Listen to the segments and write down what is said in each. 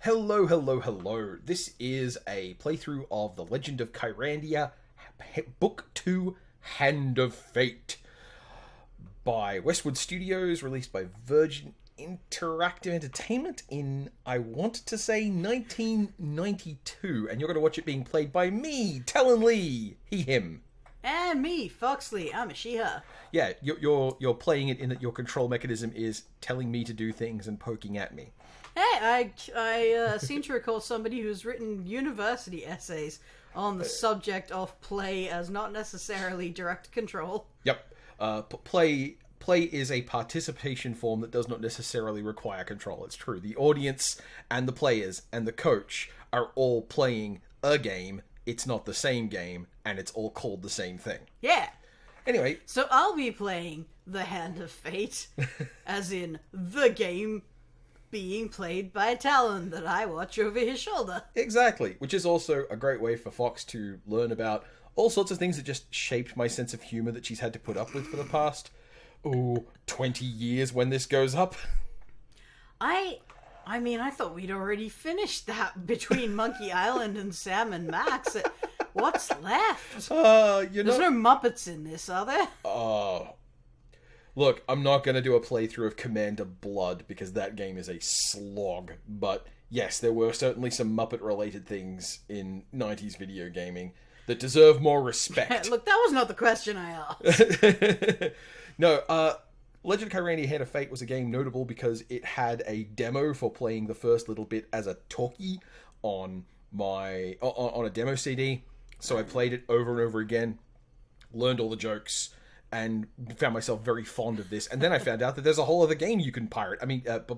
Hello, hello, hello. This is a playthrough of The Legend of Kyrandia, Book 2, Hand of Fate, by Westwood Studios, released by Virgin Interactive Entertainment in, I want to say, 1992. And you're going to watch it being played by me, Talen Lee, he, him. And me, Foxley, I'm a she-her. Yeah, you're playing it in that your control mechanism is telling me to do things and poking at me. Hey, I seem to recall somebody who's written university essays on the subject of play as not necessarily direct control. Yep. Play is a participation form that does not necessarily require control. It's true. The audience and the players and the coach are all playing a game. It's not the same game, and it's all called the same thing. Yeah. Anyway. So I'll be playing The Hand of Fate, as in the game being played by Talen that I watch over his shoulder. Exactly. Which is also a great way for Fox to learn about all sorts of things that just shaped my sense of humor that she's had to put up with for the past, 20 years when this goes up. I mean, I thought we'd already finished that between Monkey Island and Sam and Max. What's left? There's no Muppets in this, are there? Look, I'm not going to do a playthrough of Commander Blood because that game is a slog. But yes, there were certainly some Muppet-related things in 90s video gaming that deserve more respect. Look, that was not the question I asked. No, Legend of Kyrandia Hand of Fate was a game notable because it had a demo for playing the first little bit as a talkie on a demo CD. So I played it over and over again, learned all the jokes, and found myself very fond of this. And then I found out that there's a whole other game you can pirate.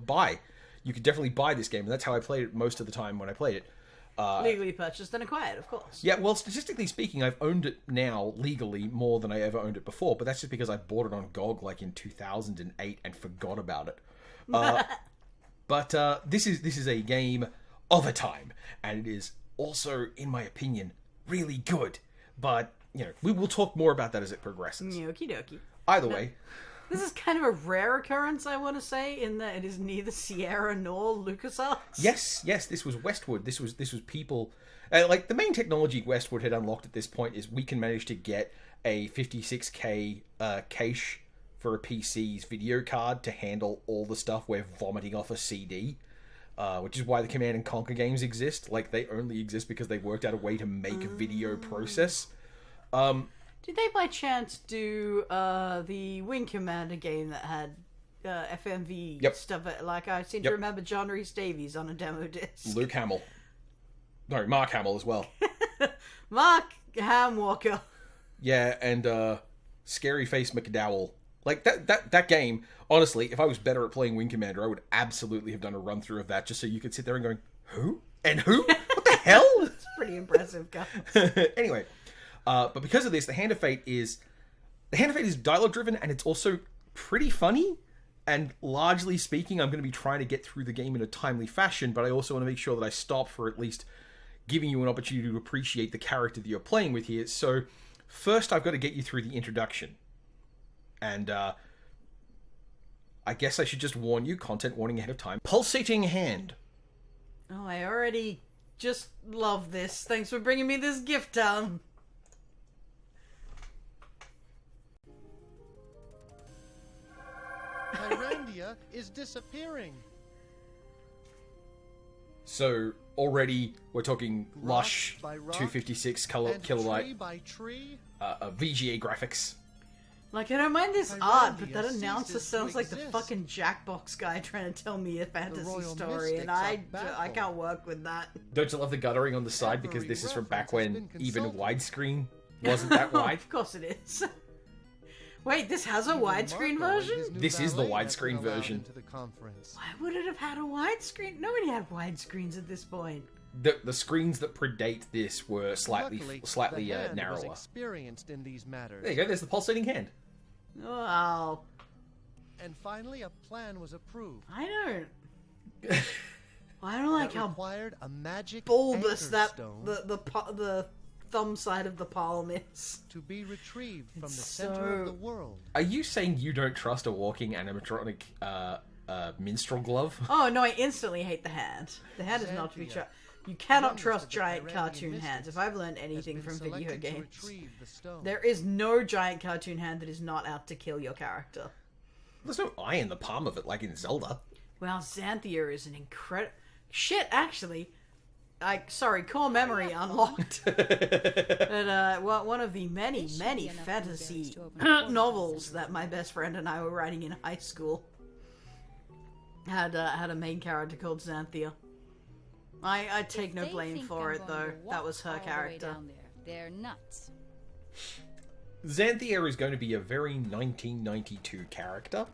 Buy. You could definitely buy this game, and that's how I played it most of the time when I played it. Legally purchased and acquired, of course. Yeah, well, statistically speaking, I've owned it now legally more than I ever owned it before, but that's just because I bought it on GOG like in 2008 and forgot about it. But this is a game of a time, and it is also, in my opinion, really good. But we will talk more about that as it progresses. Okie dokie. Either way. This is kind of a rare occurrence, I want to say, in that it is neither Sierra nor LucasArts. Yes, this was Westwood. This was people... like, the main technology Westwood had unlocked at this point is we can manage to get a 56K cache for a PC's video card to handle all the stuff we're vomiting off a CD. Which is why the Command and Conquer games exist. Like, they only exist because they worked out a way to make a video process. Did they by chance do the Wing Commander game that had FMV stuff? Like, I seem to remember John Rhys Davies on a demo disc. Luke Hamill. No, Mark Hamill as well. Mark Hamwalker. Yeah, and Scary Face McDowell. Like, that game, honestly, if I was better at playing Wing Commander, I would absolutely have done a run-through of that just so you could sit there and going, who? And who? What the hell? It's pretty impressive, guys. Anyway, but because of this, the Hand of Fate is dialogue-driven, and it's also pretty funny. And largely speaking, I'm going to be trying to get through the game in a timely fashion, but I also want to make sure that I stop for at least giving you an opportunity to appreciate the character that you're playing with here. So first, I've got to get you through the introduction. And I guess I should just warn you, content warning ahead of time. Pulsating Hand. Oh, I already just love this. Thanks for bringing me this gift down. Kyrandia is disappearing. So already we're talking lush Rock by rock, 256 and kilobyte tree by tree. VGA graphics. Like, I don't mind this Kyrandia art, but that announcer ceases sounds to like the exist. fucking Jackbox guy trying to tell me a fantasy royal story, and mystics are I baffled. can't work with that. Don't you love the guttering on the side because Every this is from back reference has when been even consulted. widescreen wasn't that wide? Of course it is. Wait, this has a widescreen Marco and version? his new This is the valet have widescreen been allowed version. into the conference. Why would it have had a widescreen? Nobody had widescreens at this point. The screens that predate this were slightly Luckily, the hand was narrower. experienced in these matters. There you go. There's the pulsating hand. Wow. And finally, a plan was approved. I don't like that how required a magic bulbous anchor that stone the thumb side of the palm is. to be retrieved from the It's center of so- the world. Are you saying you don't trust a walking animatronic minstrel glove. Oh no, I instantly hate the hand. The hand is not to be trusted. You cannot trust giant cartoon hands. If I've learned anything from video games, there is no giant cartoon hand that is not out to kill your character. There's no eye in the palm of it like in Zelda. Well, Xanthia is an incredible... Shit, actually. Core memory unlocked. But one of the many fantasy novels that my best friend and I were writing in high school had a main character called Xanthia. I take no blame for it, though. That was her character. They're nuts. Xanthia is going to be a very 1992 character.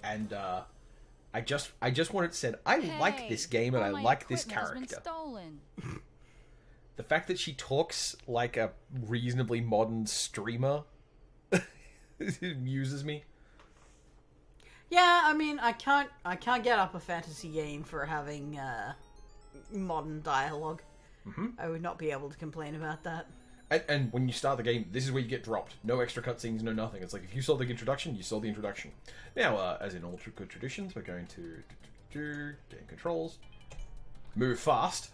And, I just wanted to say, I like this game and I like this character. The fact that she talks like a reasonably modern streamer it amuses me. Yeah, I mean, I can't get up a fantasy game for having modern dialogue. Mm-hmm. I would not be able to complain about that. And when you start the game, this is where you get dropped. No extra cutscenes, no nothing. It's like, if you saw the introduction, you saw the introduction. Now, as in all good traditions, we're going to game controls, move fast,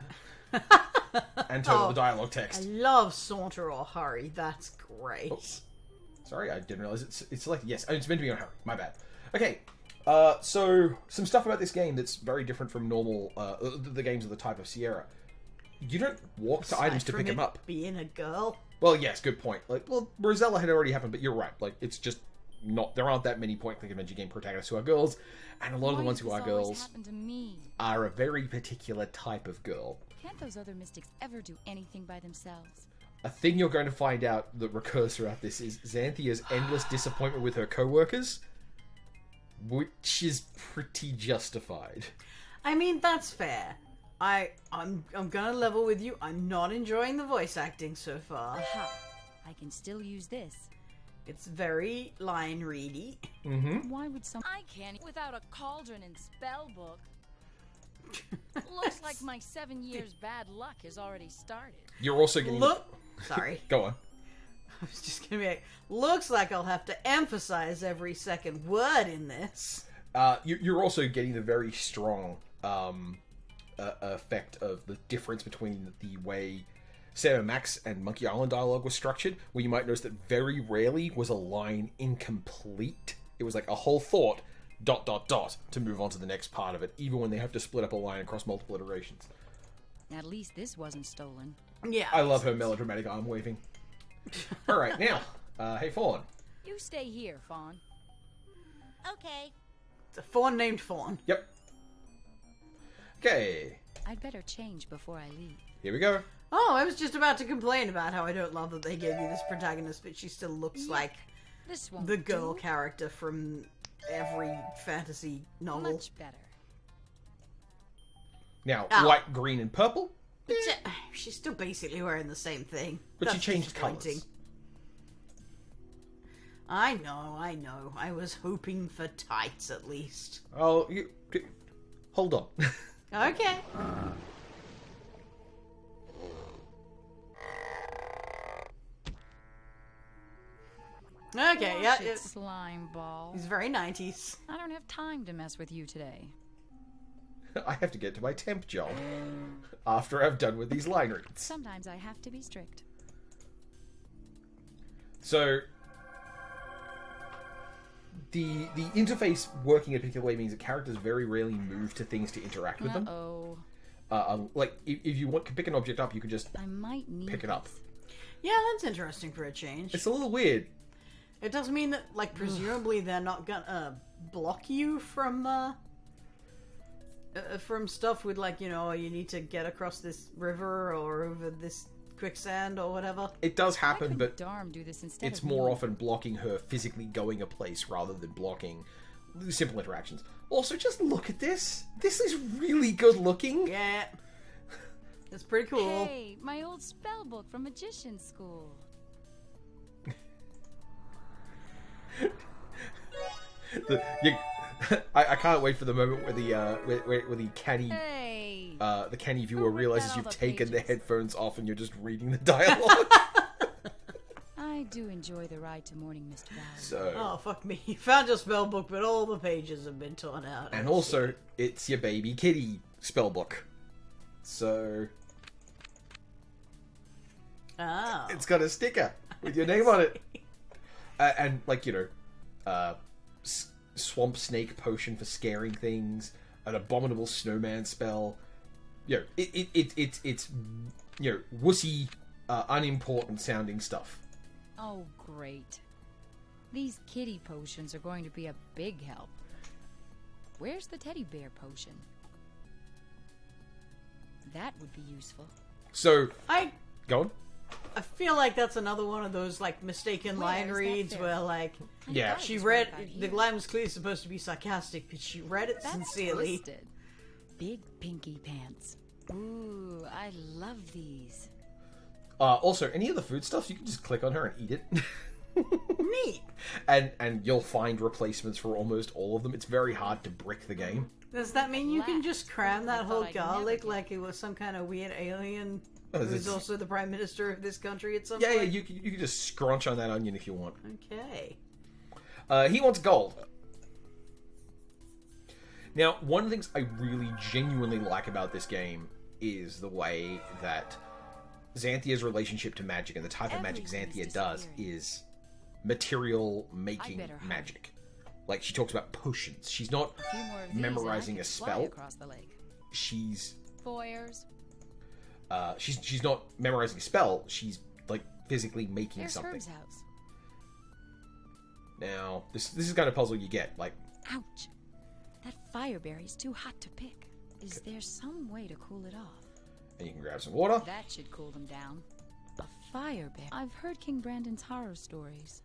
and turn on the dialogue text. I love saunter or hurry. That's great. Oh, sorry, I didn't realize it's selected. Yes, it's meant to be on hurry. My bad. Okay, so some stuff about this game that's very different from normal the games of the type of Sierra. You don't walk to items to pick them up. Being a girl. Well, yes, good point. Like, well, Rosella had already happened, but you're right. Like, it's just not. There aren't that many point-click adventure game protagonists who are girls, and a lot of the ones who are girls are a very particular type of girl. Can't those other mystics ever do anything by themselves? A thing you're going to find out that recurs throughout this is Xanthia's endless disappointment with her co-workers, which is pretty justified. I mean, that's fair. I'm gonna level with you. I'm not enjoying the voice acting so far. Aha! I can still use this. It's very line ready. Mm-hmm. Why would some... I can't without a cauldron and spellbook. Looks like my 7 years bad luck has already started. You're also getting... Sorry. Go on. I was just gonna be like, looks like I'll have to emphasize every second word in this. You're also getting the very strong effect of the difference between the way Sam and Max and Monkey Island dialogue was structured, where you might notice that very rarely was a line incomplete. It was like a whole thought, ... to move on to the next part of it, even when they have to split up a line across multiple iterations. At least this wasn't stolen. Yeah. I love her melodramatic arm waving. Alright, now, hey Fawn. You stay here, Fawn. Okay. It's a fawn named Fawn. Yep. Okay. I'd better change before I leave. Here we go. Oh, I was just about to complain about how I don't love that they gave you this protagonist, but she still looks like This won't the girl do. character from every fantasy novel. Much better. Now, Oh. white, green, and purple. She's still basically wearing the same thing. But she That's changed disappointing. colours. I know. I was hoping for tights at least. Oh, hold on. Okay. Okay, yeah. Watch it, slime ball. He's very 90s. I don't have time to mess with you today. I have to get to my temp job after I've done with these line reads. Sometimes I have to be strict. So, the interface working a particular way means that characters very rarely move to things to interact with them. Like, if you want to pick an object up, you could just I might need pick it up. this. Yeah, that's interesting for a change. It's a little weird. It does mean that, like, presumably they're not gonna block you from stuff with, like, you know, you need to get across this river or over this quicksand or whatever. It does Why happen, couldn't but Darm do this instead it's of more me? often blocking her physically going a place rather than blocking simple interactions. Also, just look at this. This is really good looking. Yeah. It's pretty cool. Hey, my old spell book from magician school. I can't wait for the moment where the canny Hey. the canny viewer Who ripped realizes out you've all the taken the pages? headphones off and you're just reading the dialogue. I do enjoy the ride to morning, Mr. Valley. So, Oh, fuck me. You found your spell book, but all the pages have been torn out. and also, it's your baby kitty spellbook. So, Oh. it's got a sticker with your name on it. And, like, swamp snake potion for scaring things, an abominable snowman spell. It's wussy, unimportant sounding stuff. Oh, great. These kitty potions are going to be a big help. Where's the teddy bear potion? That would be useful. So, I go on. feel like that's another one of those, like, mistaken line Where's that reads fairy? where, like, Yeah. she read... The line was clearly supposed to be sarcastic, but she read it That's sincerely. twisted. Big pinky pants. Ooh, I love these. Also, any of the foodstuffs, you can just click on her and eat it. Neat. and you'll find replacements for almost all of them. It's very hard to brick the game. Does that mean you can Relax. just cram I that whole thought I'd never garlic get like it was some kind of weird alien Oh, who's it's- also the prime minister of this country at some Yeah, point? you can just scrunch on that onion if you want. Okay. He wants gold. Now, one of the things I really genuinely like about this game is the way that Xanthia's relationship to magic and the type of magic Everyone's Xanthia does disappearing. is material making better hurry. magic. Like, she talks about potions. She's not A few more of these memorizing and I a can fly spell. across the lake. She's Foyers. she's not memorizing a spell. She's like physically making There's something. Herb's house. Now, this is the kind of puzzle you get. Like, Ouch. That fireberry's too hot to pick. Is there some way to cool it off? and you can grab some water. That should cool them down. A fireberry. I've heard King Brandon's horror stories.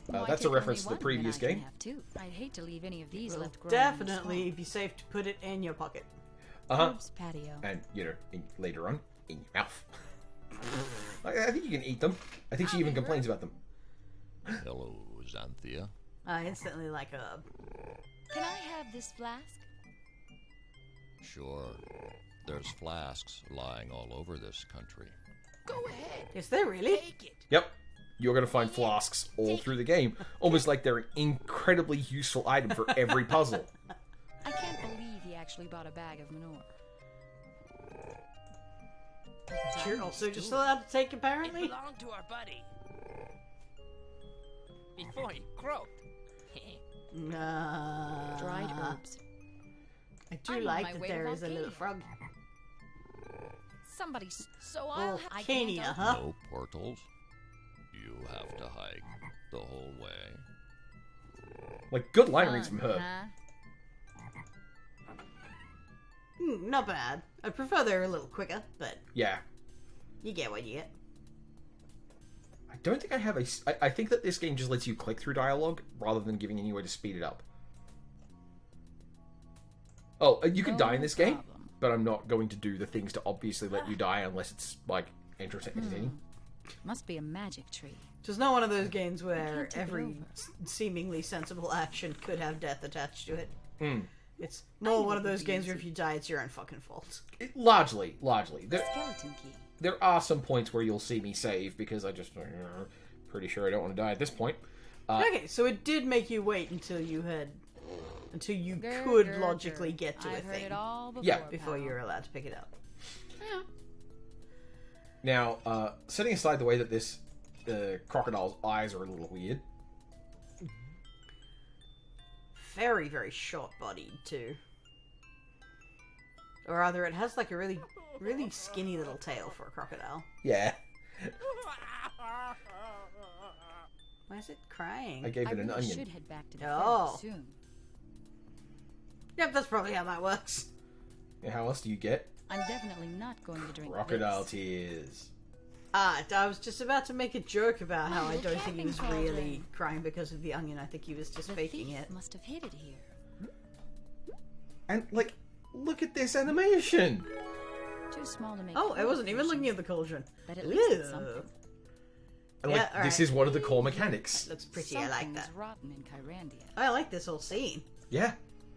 Why That's a take reference only to the one when previous I can game. have two? I'd hate to leave any of these It'll left growing in the definitely swamp. be safe to put it in your pocket. Herb's patio. And later on in your mouth. I think you can eat them. I think she even complains about them. Hello, Xanthia. I instantly like herb. Can I have this flask? Sure. There's flasks lying all over this country. Go ahead. Is there really? Take it. Yep. You're going to find flasks all through the game. Almost like they're an incredibly useful item for every puzzle. I can't believe he actually bought a bag of manure. You're also just allowed to take, It apparently? belonged to our buddy. Before he croaked. Nah. Dried herbs. I do I'm on like my that way to there is a little Volcania. frog. Somebody, so I'll. I Volcania, can't. huh? No portals. You have to hike the whole way. Like, good line reads from her. Not bad. I prefer they're a little quicker, but Yeah. you get what you get. I don't think I have I think that this game just lets you click through dialogue rather than giving any way to speed it up. Oh, you can die in this game, problem. but I'm not going to do the things to obviously let you die unless it's, like, entertaining. Must be a magic tree. It's not one of those games where take it every over. seemingly sensible action could have death attached to it. Mm. It's more know one of it would those be games where easy. if you die, it's your own fucking fault. Largely. There, Skeleton key. there are some points where you'll see me save because I just pretty sure I don't want to die at this point. Okay, so it did make you wait until you Grr, could grr, logically grr. get to a I've heard thing it all before, Yeah. before pal. you're allowed to pick it up. Now, setting aside the way that this crocodile's eyes are a little weird. Very, very short-bodied too. Or rather, it has like a really, really skinny little tail for a crocodile. Yeah. Why is it crying? I gave I it an really onion. should head back to the Oh. ferry soon. Yep, that's probably how that works. Yeah, how else do you get? I'm definitely not going to drink Crocodile this. tears. I was just about to make a joke about how I the don't think he was camping really cauldron. crying because of the onion. I think he was just The faking thief it. must have hid it here. And, like, look at this animation! Too small to make. Oh, I wasn't even potions, looking at the cauldron. But at least it's Ew. something. And, Yeah, like, alright. this is one of the core mechanics. Looks pretty. I like Something's that. rotten in Kyrandia. I like this whole scene. Yeah.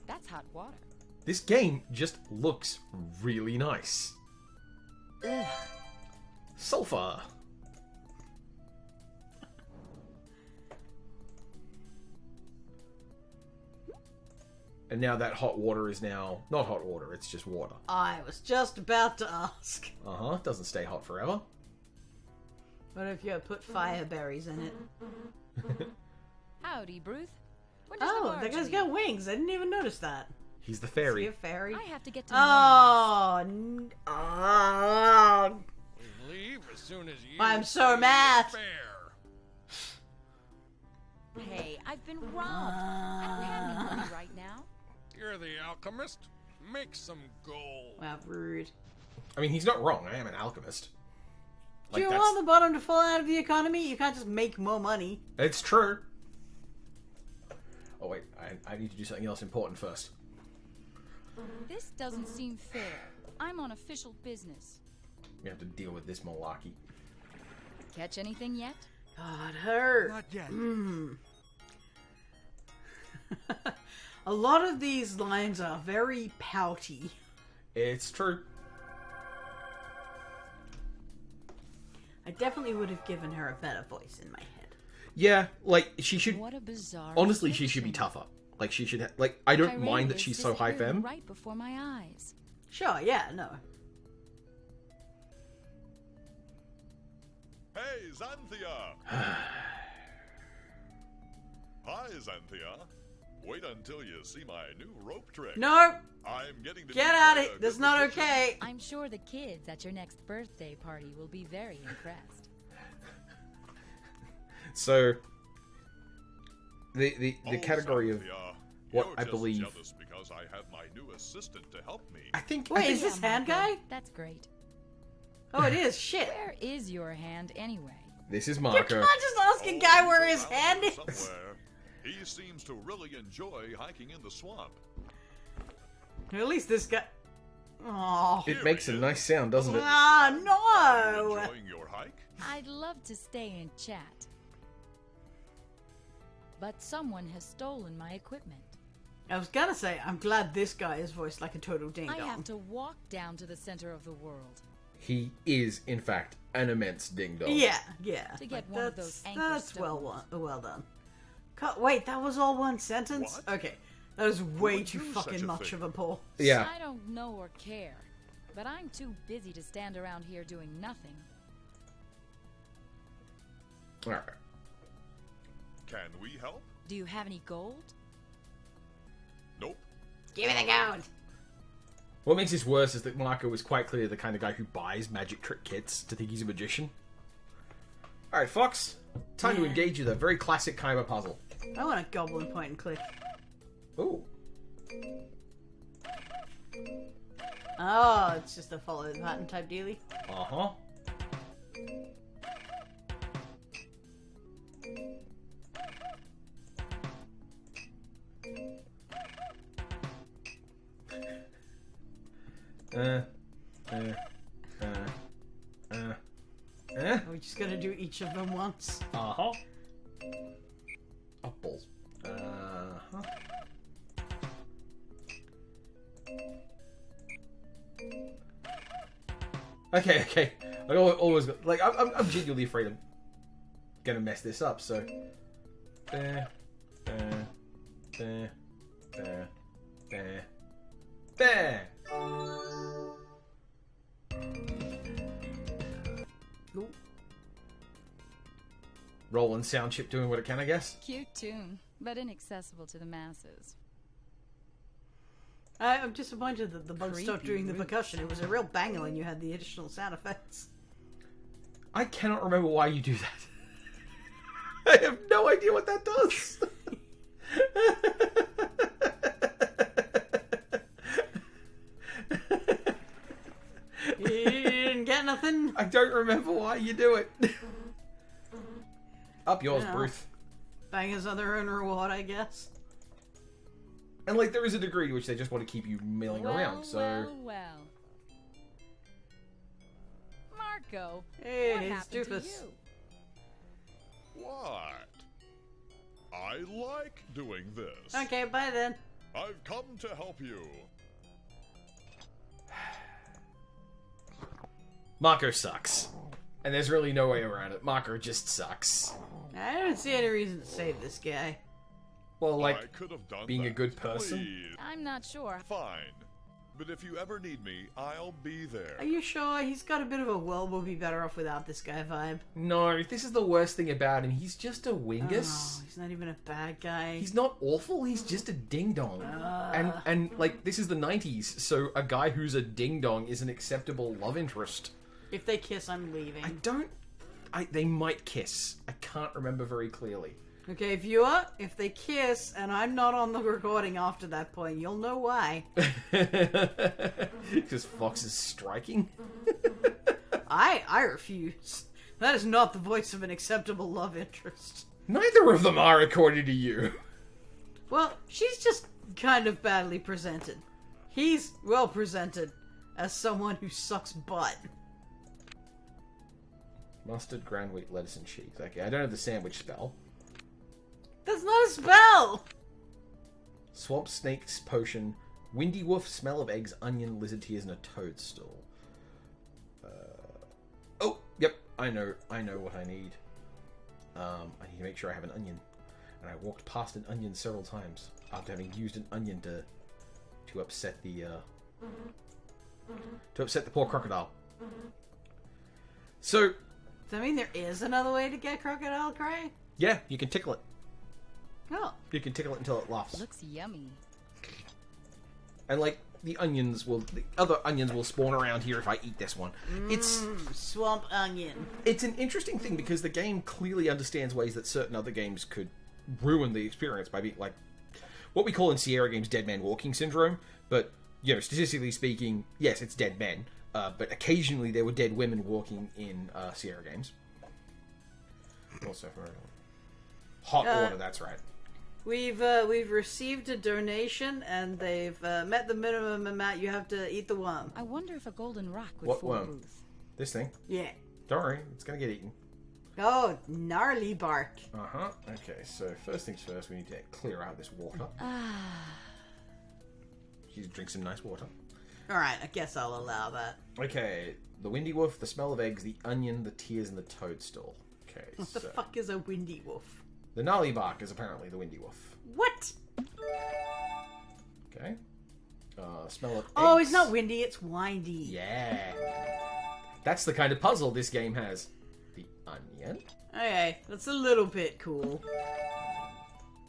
That's hot water. This game just looks really nice. Ugh. Sulfur. And now that hot water is now not hot water, it's just water. I was just about to ask. Uh-huh, doesn't stay hot forever. What if you put fire berries in it? Howdy, Bruce. When does the Oh, barge that guy's leave? got wings. I didn't even notice that. He's the Is he fairy. a fairy? I have to get to Oh, We leave as soon as you. I'm so mad. Fair. Hey, I've been robbed. I don't have any money right now. You're the alchemist. Make some gold. Wow, rude. I mean, he's not wrong. I am an alchemist. Do you that's- want the bottom to fall out of the economy? You can't just make more money. It's true. Oh, wait. I need to do something else important first. This doesn't seem fair. I'm on official business. We have to deal with this malarkey. Catch anything yet? God, hurt. Not yet. A lot of these lines are very pouty. It's true. I definitely would have given her a better voice in my head. Yeah, like, she should... What a bizarre. Honestly, she should be affliction. tougher. Like, she should... like, I don't mind that Kyrandia's she's so high disappearing femme. right before my eyes. Sure, yeah, no. Hey, Xanthia! Hi, Xanthia. Wait until you see my new rope trick. No! I'm getting to Get be at quite a it! That's good not magician. okay! I'm sure the kids at your next birthday party will be very impressed. So... The Oh, category of... Xanthia, what you're I just believe- jealous because I have my new assistant to help me. I think... Wait, I is think this hand guy? That's great. Oh, it is. Shit. Where is your hand anyway? this is You Marco. can't just ask a Oh, guy he's where his around hand here is. somewhere. He seems to really enjoy hiking in the swamp. At least this guy... Oh. It makes a nice sound, doesn't it? Ah, no! Enjoying your hike? I'd love to stay and chat. But someone has stolen my equipment. I was gonna say, I'm glad this guy is voiced like a total I ding-dong. have to walk down to the center of the world. He is, in fact, an immense ding-dong. Yeah, yeah. To get one of that's, those anchor That's well, stones. well done. Wait, that was all one sentence? What? Okay. That was way would too do such fucking a much thing? of a pull. Yeah. I don't know or care, but I'm too busy to stand around here doing nothing. Alright. Can we help? Do you have any gold? Nope. Give me the gold! What makes this worse is that Marco is quite clearly the kind of guy who buys magic trick kits to think he's a magician. Alright, Fox. Time to Yeah. engage with a very classic kind of puzzle. I want a goblin point and click. Ooh. Oh, it's just a follow the pattern type dealie. Uh-huh. We're just gonna do each of them once. Uh-huh. Oh, balls. Uh-huh. Okay. I always like I'm genuinely afraid I'm gonna mess this up. So there. Ooh. Roland sound chip doing what it can, I guess. Cute tune, but inaccessible to the masses. I'm disappointed that the bug stopped Creepy doing the roots. percussion. It was a real banger when you had the additional sound effects. I cannot remember why you do that. I have no idea what that does. You didn't get nothing? I don't remember why you do it. Up yours, Yeah. Bruce. Bangers on their own reward, I guess. And like, there is a degree to which they just want to keep you milling around. So Well. Marco, Hey, what it's happened to Doofus. you? What? I like doing this. Okay, bye then. I've come to help you. Marco sucks, and there's really no way around it. Marco just sucks. I don't see any reason to save this guy. Well, like, I could have done being a that. good person? Please. I'm not sure. Fine. But if you ever need me, I'll be there. Are you sure? He's got a bit of a world will be better off without this guy vibe. No, this is the worst thing about him. He's just a wingus. Oh, he's not even a bad guy. He's not awful, he's just a ding-dong. And, like, this is the 90s, so a guy who's a ding-dong is an acceptable love interest. If they kiss, I'm leaving. They might kiss. I can't remember very clearly. Okay, viewer, if they kiss and I'm not on the recording after that point, you'll know why. Because Fox is striking? I refuse. That is not the voice of an acceptable love interest. Neither of them are, according to you. Well, she's just kind of badly presented. He's well presented as someone who sucks butt. Mustard, ground wheat, lettuce, and cheese. Okay, I don't have the sandwich spell. That's not a spell! Swamp snake's potion, windy wolf, smell of eggs, onion, lizard tears, and a toadstool. Oh, yep, I know what I need. I need to make sure I have an onion. And I walked past an onion several times after having used an onion to upset the poor crocodile. So, Does that mean there is another way to get crocodile cray? yeah, you can tickle it. Oh. You can tickle it until it laughs. Looks yummy. And like the other onions will spawn around here if I eat this one. It's Swamp onion. It's an interesting thing because the game clearly understands ways that certain other games could ruin the experience by being like what we call in Sierra games dead man walking syndrome. But you know, statistically speaking, yes, it's dead men. But occasionally there were dead women walking in Sierra games. Also for hot water, that's right. We've received a donation, and they've met the minimum amount you have to eat the worm. I wonder if a golden rock would What fool worm? Ruth. This thing. Yeah. Don't worry, it's gonna get eaten. Oh, gnarly bark. Uh-huh. Okay, so first things first, we need to clear out this water. You drink some nice water. Alright, I guess I'll allow that. Okay, the windy wolf, the smell of eggs, the onion, the tears, and the toadstool. Okay, What the fuck is a windy wolf? the gnarly bark is apparently the windy wolf. What? Okay. Smell of eggs. Oh, it's not windy, it's windy. Yeah. That's the kind of puzzle this game has. The onion. Okay, that's a little bit cool.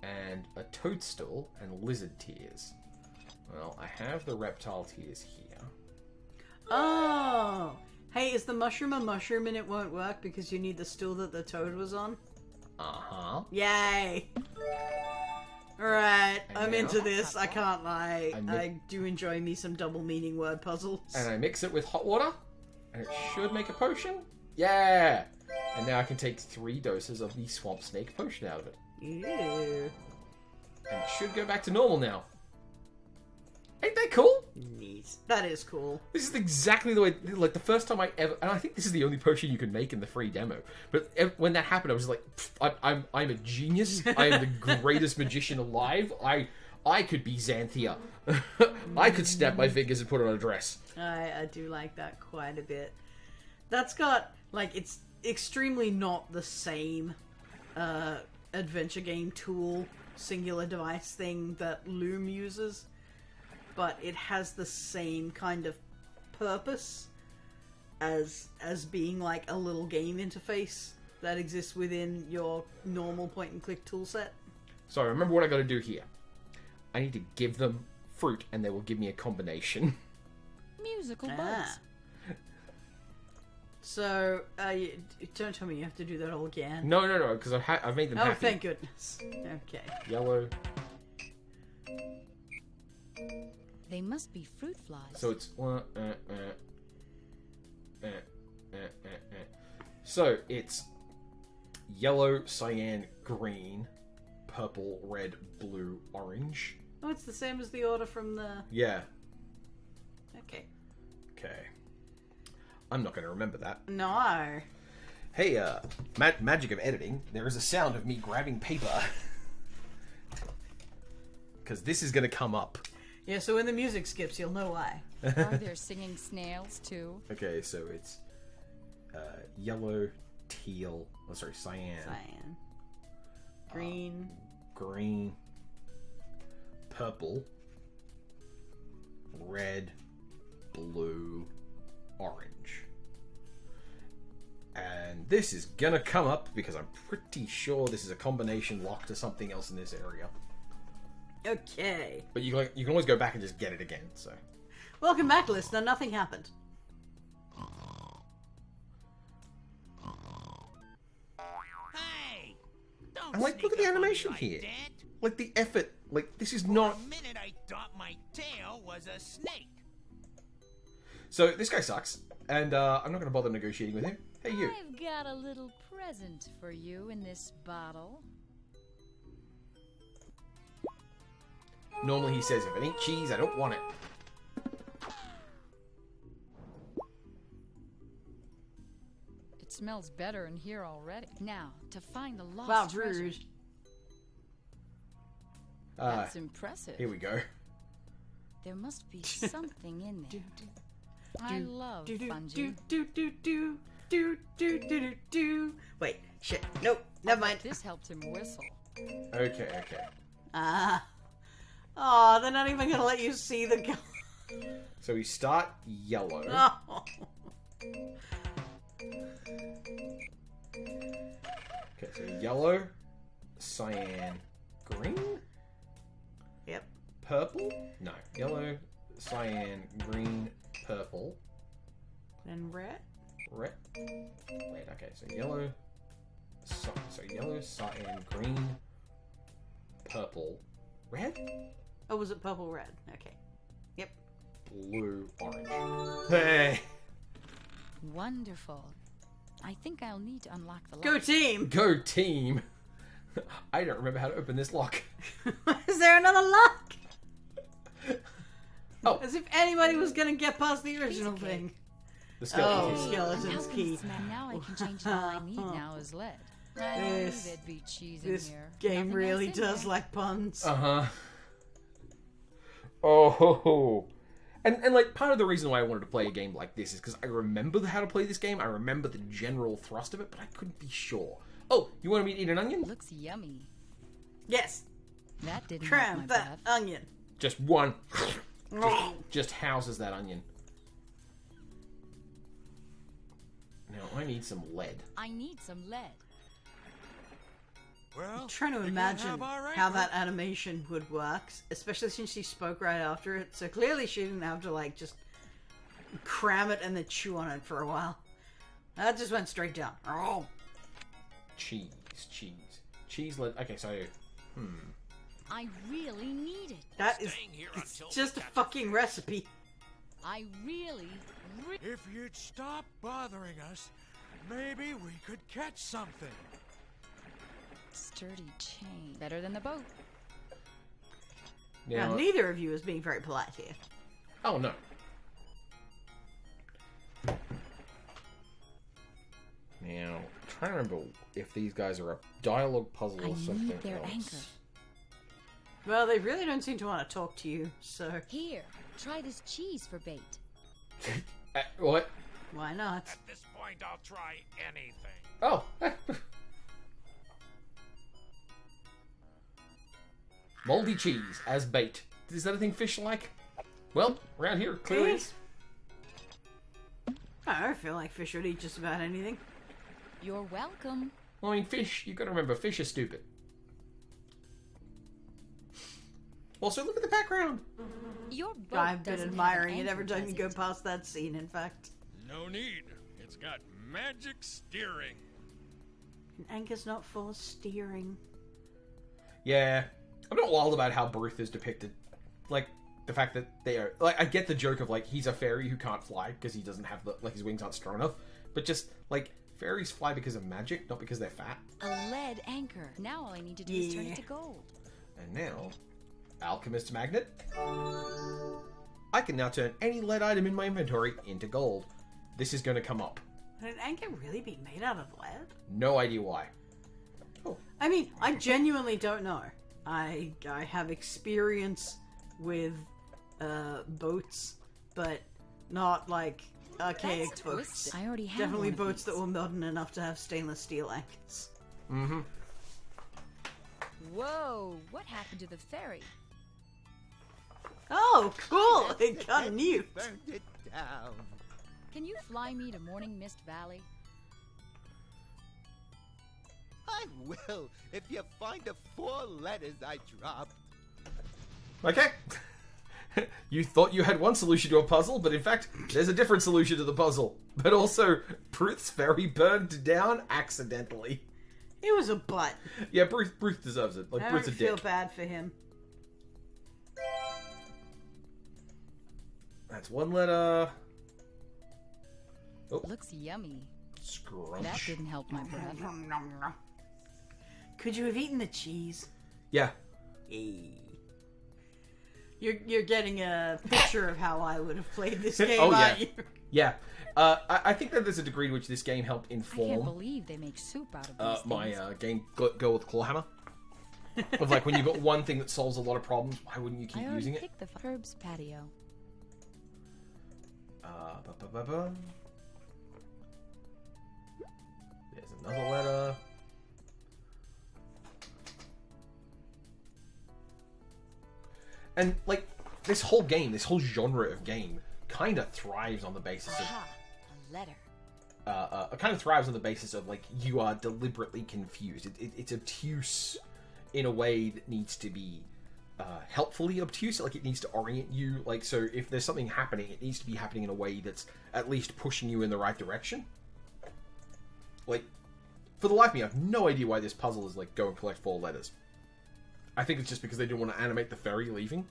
And a toadstool and lizard tears. Well, I have the reptile tears here. Oh! Hey, is the mushroom a mushroom and it won't work because you need the stool that the toad was on? Uh-huh. Yay! Alright, And I'm now- into this, I can't lie. I mi- I do enjoy me some double meaning word puzzles. And I mix it with hot water, and it should make a potion. Yeah! And now I can take 3 doses of the swamp snake potion out of it. Ew. And it should go back to normal now. Ain't that cool? Neat. That is cool. This is exactly the way, like, the first time I ever, and I think this is the only potion you can make in the free demo, but when that happened, I was like, I'm a genius. I am the greatest magician alive. I could be Xanthia. I could snap my fingers and put on a dress. I do like that quite a bit. That's got, like, it's extremely not the same adventure game tool, singular device thing that Loom uses, but it has the same kind of purpose as being like a little game interface that exists within your normal point-and-click toolset. So remember what I got to do here. I need to give them fruit, and they will give me a combination. Musical buds. Ah. So, don't tell me you have to do that all again. No, because I've made them Oh, happy. thank goodness. Okay. Yellow. They must be fruit flies. So it's So it's yellow, cyan, green, purple, red, blue, orange. Oh, it's the same as the order from the... Yeah. Okay. Okay. I'm not going to remember that. No. Hey, magic of editing. There is a sound of me grabbing paper. Because this is going to come up. Yeah, so when the music skips, you'll know why. Are there singing snails too? Okay, so it's yellow, teal, cyan, Cyan. Green. green, purple, red, blue, orange. And this is gonna come up because I'm pretty sure this is a combination lock to something else in this area. Okay. But you can always go back and just get it again, so. Welcome back, listener. Nothing happened. Hey! Don't And like, look at sneak the up on me animation like here. that. Like the effort, like this is For not. a minute I thought my tail was a snake. So this guy sucks, and I'm not gonna bother negotiating with him. Hey you. I've got a little present for you in this bottle. Normally he says, if it ain't cheese, I don't want it. It smells better in here already. Now, to find the lost Wow, treasure. rude. That's impressive. Here we go. There must be something in there. I love fungi. Wait, shit. Nope, never mind. This helped him whistle. Okay. Ah. Oh, they're not even gonna let you see the gun. So we start yellow. Oh. Okay, so yellow, cyan, green, Yep. purple? No, yellow, cyan, green, purple, Then red. red. Wait, okay, so yellow, so yellow, cyan, green, purple, red, Oh, was it purple red? Okay. Yep. blue, orange. Hey, Wonderful. I think I'll need to unlock the lock. Go team! go team! I don't remember how to open this lock. Is there another lock? Oh. As if anybody was gonna get past the original thing. The skeleton. Oh, skeleton's key. Now I can change it. All I need now is lead. I knew This- there'd be cheese in This here. game Nothing really else in does there. like puns. Uh-huh. Oh, ho, ho. And like part of the reason why I wanted to play a game like this is because I remember how to play this game. I remember the general thrust of it, but I couldn't be sure. Oh, you wanted me to eat an onion? Looks yummy. Yes. That didn't help Cram my that breath. onion. Just one. Oh. Just houses that onion. Now I need some lead. I need some lead. Well, I'm trying to you imagine have our how anchor. that animation would work, especially since she spoke right after it. So clearly she didn't have to like just cram it and then chew on it for a while. That just went straight down. Oh. Cheese. Cheese lead. Okay, so I really need it. That is Staying here it's until we just a catch fucking recipe. I really. If you'd stop bothering us, maybe we could catch something. Sturdy chain. Better than the boat. now. Now, neither of you is being very polite here. Oh no. Now, I'm trying to remember if these guys are a dialogue puzzle I or something need their else. anchor. Well, they really don't seem to want to talk to you, so Here, try this cheese for bait. What? why not? At this point, I'll try anything. Oh. Moldy cheese as bait. Is that a thing fish like? Well, around here, clearly is. I don't feel like fish would eat just about anything. You're welcome. Well, I mean, fish, you gotta remember, fish are stupid. Also, look at the background. Your boat I've been doesn't have admiring an it every anchor, time does you go it? past that scene, in fact. No need. It's got magic steering. An anchor's not for steering. Yeah. I'm not wild about how Bruth is depicted. Like, the fact that they are... Like, I get the joke of, like, he's a fairy who can't fly because he doesn't have the... Like, his wings aren't strong enough. But just, like, fairies fly because of magic, not because they're fat. A lead anchor. Now all I need to do is turn Yeah. it to gold. And now, Alchemist's Magnet. I can now turn any lead item in my inventory into gold. This is going to come up. Would an anchor really be made out of lead? No idea why. I mean, I genuinely don't know. I have experience with boats, but not like archaic That's boats. twisted. I already have Definitely one of boats that these. were modern enough to have stainless steel anchors. Mm-hmm. Whoa! What happened to the ferry? Oh, cool! It got nuked. Burned it down. Can you fly me to Morning Mist Valley? I will if you find the 4 letters I dropped. Okay. You thought you had one solution to a puzzle, but in fact, there's a different solution to the puzzle. But also, Bruth's ferry burned down accidentally. It was a butt. Yeah, Bruth deserves it. Like, I Bruth's don't a feel dick. bad for him. That's one letter. Oh, Looks yummy. scrunch. That didn't help my breath. Could you have eaten the cheese? Yeah. You're getting a picture of how I would have played this game, Oh, yeah. aren't you? Yeah. I think that there's a degree to which this game helped I can't inform believe they make soup out of these my things. game Go with Clawhammer. Of like, when you've got one thing that solves a lot of problems, why wouldn't you I keep already using it? picked the Herb's patio. Ba-ba-ba-ba. There's another letter. And, like, this whole game, this whole genre of game, kind of thrives on the basis of... Aha, a letter. It kind of thrives on the basis of, like, you are deliberately confused. It's obtuse in a way that needs to be helpfully obtuse. Like, it needs to orient you. Like, so if there's something happening, it needs to be happening in a way that's at least pushing you in the right direction. Like, for the life of me, I have no idea why this puzzle is, like, go and collect 4 letters. I think it's just because they didn't want to animate the ferry leaving.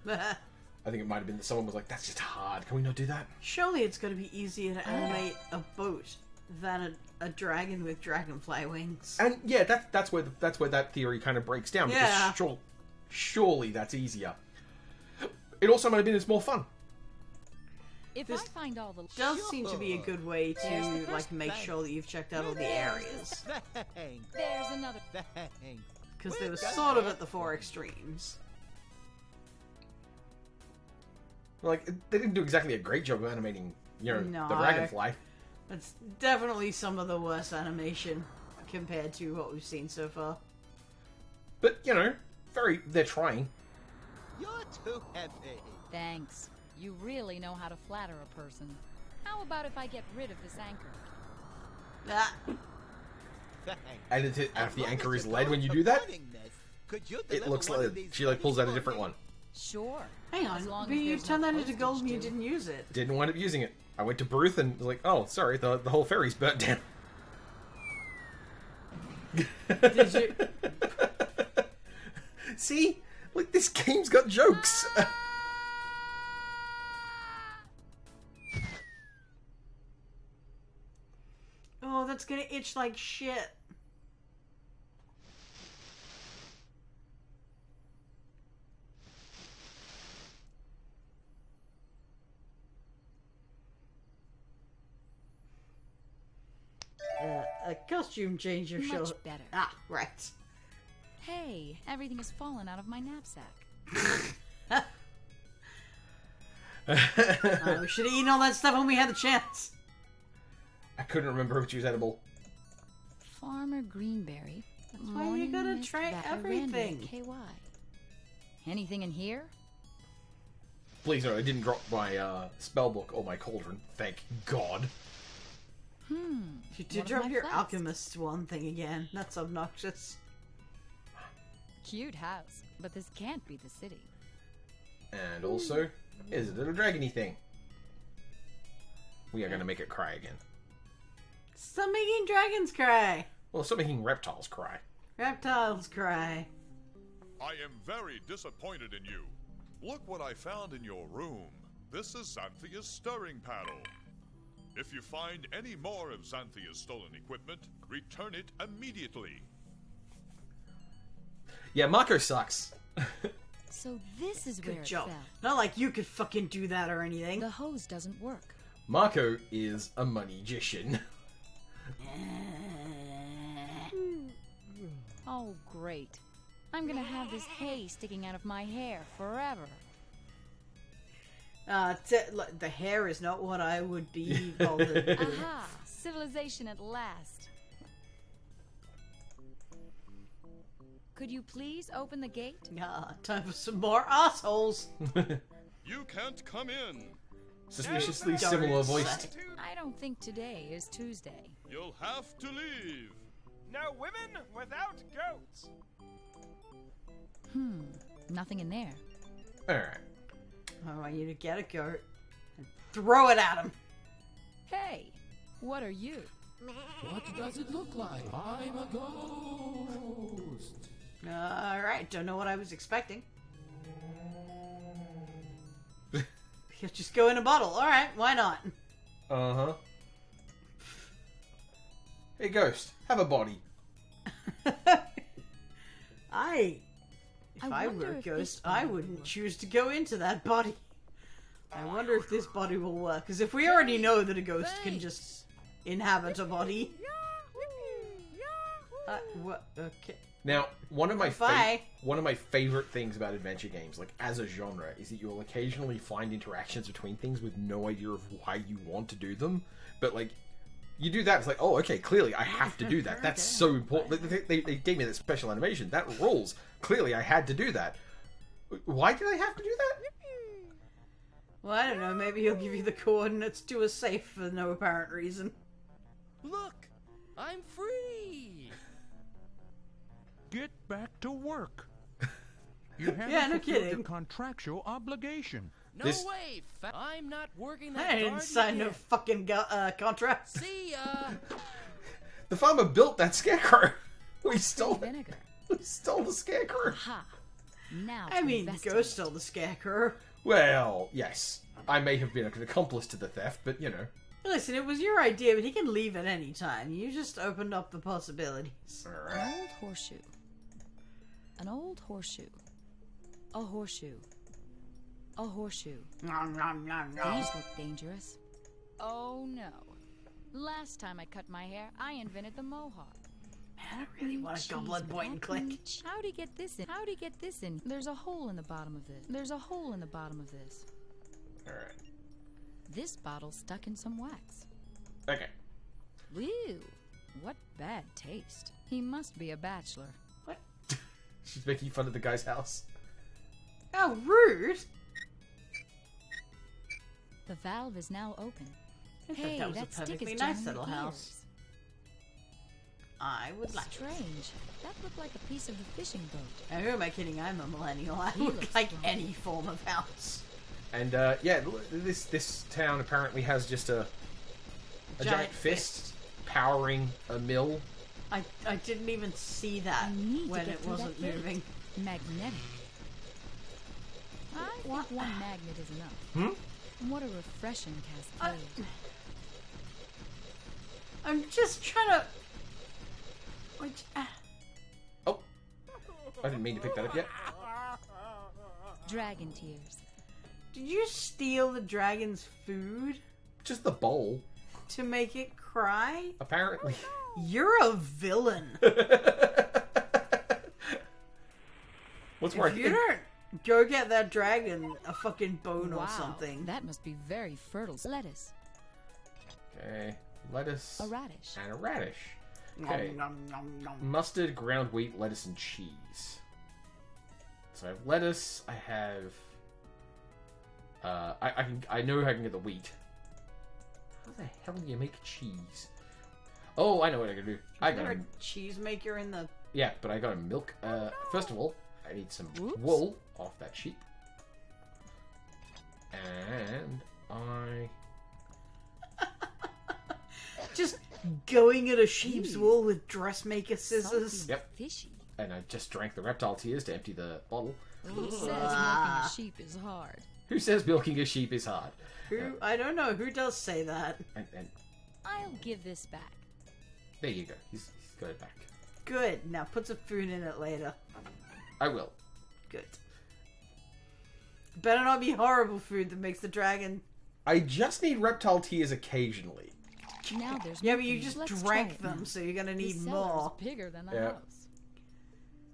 I think it might have been that someone was like, that's just hard. Can we not do that? Surely it's going to be easier to animate a boat than a dragon with dragonfly wings. And yeah, that's where that theory kind of breaks down. Yeah. Because surely that's easier. It also might have been it's more fun. If This I find all the Does seem to be a good way There's the to first like make bank. sure that you've checked out all the areas, Thanks. There's another. Thanks. because they were sort of at the 4 extremes. Like, they didn't do exactly a great job of animating, you know, No. the dragonfly. It's definitely some of the worst animation compared to what we've seen so far. But, you know, they're trying. You're too heavy. Thanks. You really know how to flatter a person. How about if I get rid of this anchor? Ah, Thanks. And if the As long anchor as is you're lead not when you do that, recording this, could you it deliver looks one of like these she like pulls out a for different me? one. Sure. hang As on, long but as you there's turned no that into postage gold and you due. didn't use it. Didn't wind up using it. I went to Bruth and was like, oh, sorry, the whole ferry's burnt down. Did you? See? Like, this game's got jokes. Oh, that's gonna itch like shit. A costume change of Much show. better. Ah, right. Hey, everything has fallen out of my knapsack. We should have eaten all that stuff when we had the chance. I couldn't remember which was edible. Farmer Greenberry. That's why you gotta Mist try Valley, everything. KY. Anything in here? Please no, I didn't drop my spell book or my cauldron. Thank God. To One of drop my your flasks. alchemist one thing again. That's obnoxious. Cute house, but this can't be the city. And also, is a little dragony thing. We are going to make it cry again. Stop making dragons cry. Well, stop making reptiles cry. Reptiles cry. I am very disappointed in you. Look what I found in your room. This is Xanthia's stirring paddle. If you find any more of Xanthia's stolen equipment, return it immediately. Yeah, Mako sucks. So this is where Good it job. fell. Not like you could fucking do that or anything. The hose doesn't work. Mako is a money-gician. Oh, great. I'm gonna have this hay sticking out of my hair forever. The hair is not what I would be bothered with. Aha! Civilization at last. Could you please open the gate? Ah, time for some more assholes. You can't come in. Suspiciously similar voice. I don't think today is Tuesday. You'll have to leave. No women without goats. Nothing in there. Alright. I want you to get a goat and throw it at him. Hey, what are you? What does it look like? I'm a ghost. Alright, don't know what I was expecting. He'll just go in a bottle. Alright, why not? Uh-huh. Hey, Ghost, have a body. If I were a ghost, I wouldn't choose to go into that body. I wonder if this body will work, because if we already know that a ghost can just inhabit a body... what? Okay. Now, one of my Bye. favorite things about adventure games, like as a genre, is that you'll occasionally find interactions between things with no idea of why you want to do them, but like you do that, it's like, oh, okay, clearly I have to do that. That's so important. They gave me that special animation. That rules. Clearly, I had to do that. Why did I have to do that? Well, I don't know. Maybe he'll give you the coordinates to a safe for no apparent reason. Look, I'm free. Get back to work. You haven't Yeah, no fulfilled your kidding. contractual obligation. No This- way. I'm not working that I didn't hard sign no again. fucking contract. See ya. The farmer built that scarecrow. We stole it. Vinegar. We stole the scarecrow. Ha. Now. I to mean, investigate. Ghost stole the scarecrow. Well, yes. I may have been an accomplice to the theft, but you know. Listen, it was your idea, but he can leave at any time. You just opened up the possibilities. An old horseshoe. An old horseshoe. A horseshoe. A horseshoe. Nom, nom, nom, nom. These look dangerous. Oh no. Last time I cut my hair, I invented the mohawk. Man, I really want a goblin point and click. How'd he get this in? How'd he get this in? There's a hole in the bottom of this. There's a hole in the bottom of this. Alright. This bottle's stuck in some wax. Okay. Whew. What bad taste. He must be a bachelor. What? She's making fun of the guy's house. Oh, rude! The valve is now open. I thought Hey, that was a that stick perfectly is nice jamming little the house. I would like it. Strange. That looked like a piece of the fishing boat. Now, who am I kidding? I'm a millennial. I He would looks like strong. any form of house. And yeah, this town apparently has just a giant fist powering a mill. I didn't even see that I need to when get it through wasn't that gate. moving. Magnetic. I think What? one magnet is enough. What a refreshing cascade. I'm just trying to... Which, Oh, I didn't mean to pick that up yet. Dragon tears. did you steal the dragon's food Just the bowl, to make it cry? apparently. You're a villain. What's more? I If you think- don't go get that dragon a fucking bone Wow, or something. that must be very fertile. Lettuce. Okay, lettuce A radish. and a radish. Okay, Nom, nom, nom, nom. mustard, ground wheat, lettuce, and cheese. So I have lettuce. I have. I know I can get the wheat. How the hell do you make cheese? Oh, I know what I can do. I Is there got a cheese maker in the... yeah, but I got to milk. First of all, I need some Whoops. wool off that sheep, and I. Just going at a sheep's wool with dressmaker scissors. Something Yep. fishy. And I just drank the reptile tears to empty the bottle. Who says milking a sheep is hard? Who says milking a sheep is hard? Who? I don't know. Who does say that? And I'll give this back. there you go. He's got it back. Good. Now put some food in it later. I will. Good. Better not be horrible food that makes the dragon... I just need reptile tears occasionally. Now there's Yeah, but you milking. just Let's try drank it them, now. so you're gonna The need cellar's more. bigger than the Yeah. house.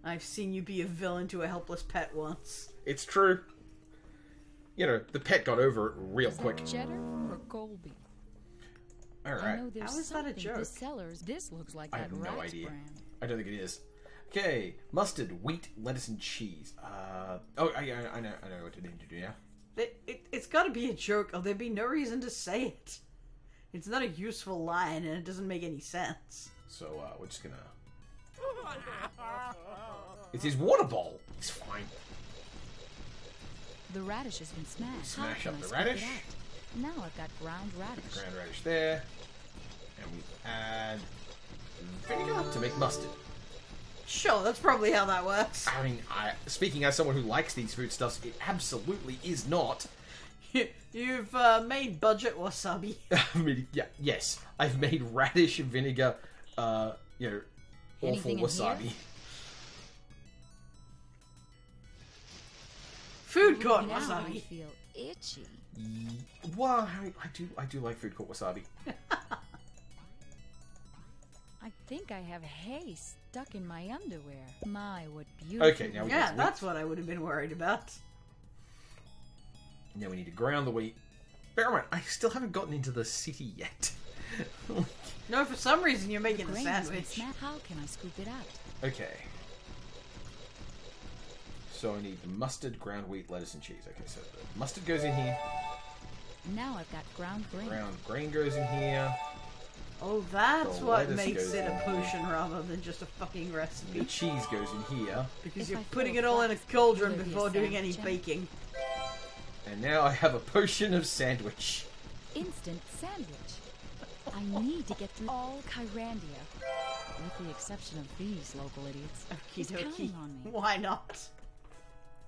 I've seen you be a villain to a helpless pet once. It's true. You know, the pet got over it real Is quick. that cheddar or Colby? All I right. know there's How is that a something. joke? The cellars. This looks like I that have no Rat's idea. brand. I don't think it is. Okay, mustard, wheat, lettuce, and cheese. I know what I need to do now. It's got to be a joke, or there'd be no reason to say it. It's not a useful line, and it doesn't make any sense. So, we're just gonna... It's his water bowl. It's fine. The radish has been smashed. Smash How up can I the scoop it radish. out? Now I've got ground radish. Ground radish there. And we add vinegar to make mustard. Sure, that's probably how that works. I mean, speaking as someone who likes these foodstuffs, it absolutely is not. You've made budget wasabi. I mean, yes. I've made radish and vinegar, awful Anything in wasabi. here? Food court Now I wasabi. feel itchy. Well, I do like food court wasabi. I think I have hay stuck in my underwear. My, what beautiful. Okay, now we Yeah, get that's what I would have been worried about. Now we need to ground the wheat. Bear in mind, I still haven't gotten into the city yet. No, for some reason you're making a Grain has been sandwich. smashed. How can I scoop it out? Okay. So I need the mustard, ground wheat, lettuce, and cheese. Okay, so the mustard goes in here. Now I've got ground grain. Ground grain goes in here. Oh, that's The what lettuce makes goes it a in potion rather than just a fucking The recipe. cheese goes in here. Because If you're I putting throw it all in a flax, cauldron will there be a before doing any sandwich in? baking. And now I have a potion of sandwich. Instant sandwich. I need to get through all Kyrandia. With the exception of these local idiots. He's Okie dokie. counting on me. Why not?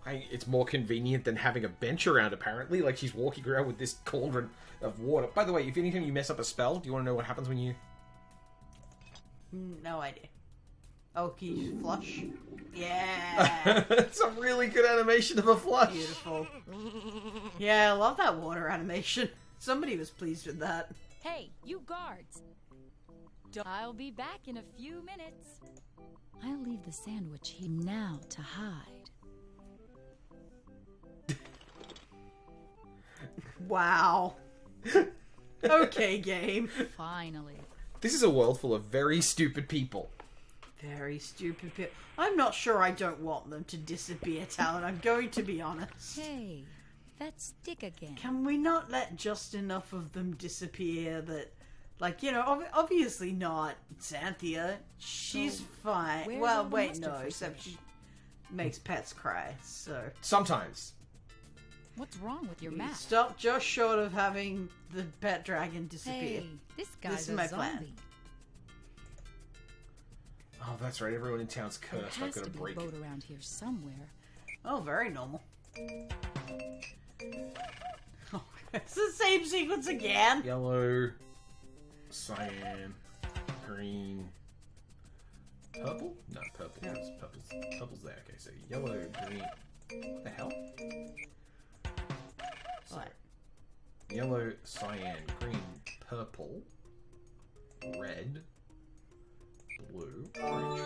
It's more convenient than having a bench around, apparently. Like, she's walking around with this cauldron of water. By the way, if anytime you mess up a spell, do you want to know what happens when you... No idea. Oh, can you flush? Yeah. It's a really good animation of a flush. Beautiful. Yeah, I love that water animation. Somebody was pleased with that. Hey, you guards! I'll be back in a few minutes. I'll leave the sandwich here now to hide. Wow. Okay, game. Finally. This is a world full of very stupid people. Very stupid people. I'm not sure I don't want them to disappear, Talen. I'm going to be honest. Hey, that stick again. Can we not let just enough of them disappear that... Like, you know, obviously not Xanthia. She's fine. where's Well, all the wait, mustard no, for except such? she makes pets cry, so... Sometimes. What's wrong with your You map? stop just short of having the pet dragon disappear. Hey, this guy's is my a plan. zombie. Oh, that's right. Everyone in town's There cursed. I've has got to to be break a it. boat around here somewhere. Oh, very normal. Oh, it's the same sequence again. Yellow, cyan, green, purple? No, purple. Purple's there. Okay, so yellow, green. What the hell? What? Yellow, cyan, green, purple, red, blue, orange.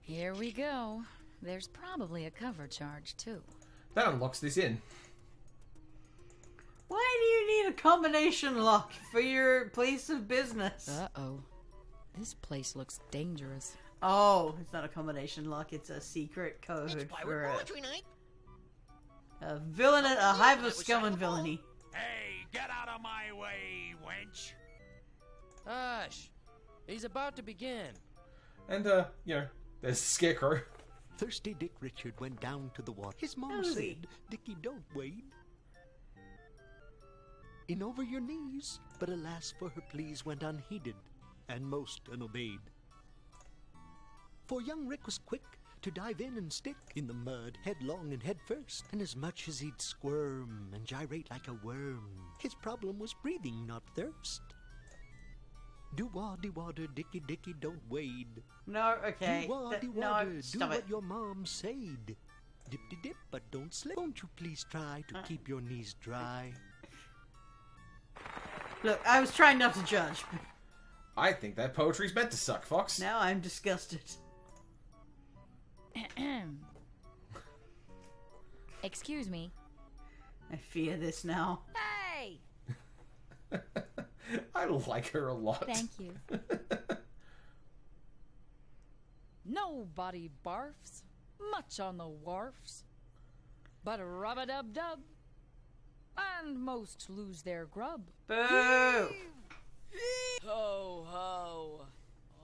Here we go. There's probably a cover charge, too. That unlocks this in. Why do you need a combination lock for your place of business? Uh-oh. This place looks dangerous. Oh, it's not a combination lock. It's a secret code for a villain, a hive of scum and villainy. Hey, get out of my way, wench! Hush! He's about to begin. And, there's the Scarecrow. Thirsty Dick Richard went down to the water. His mom How's he? said, Dickie, don't wade. In over your knees. But alas, for her pleas went unheeded, and most unobeyed. For young Rick was quick to dive in and stick in the mud, headlong and head first. And as much as he'd squirm and gyrate like a worm, his problem was breathing, not thirst. Do-wah-de-water, Dickie, don't wade. No, okay. Do-wah-de-water, No, do stop what it. your mom said. Dip-de-dip, but don't slip. Won't you please try to keep your knees dry? Look, I was trying not to judge, but I think that poetry's meant to suck, Fox. now I'm disgusted. Excuse me. I fear this now. Hey! I like her a lot. Thank you. No Nobody barfs, much on the wharfs, but rub-a-dub-dub, and most lose their grub. Boo! Ho ho!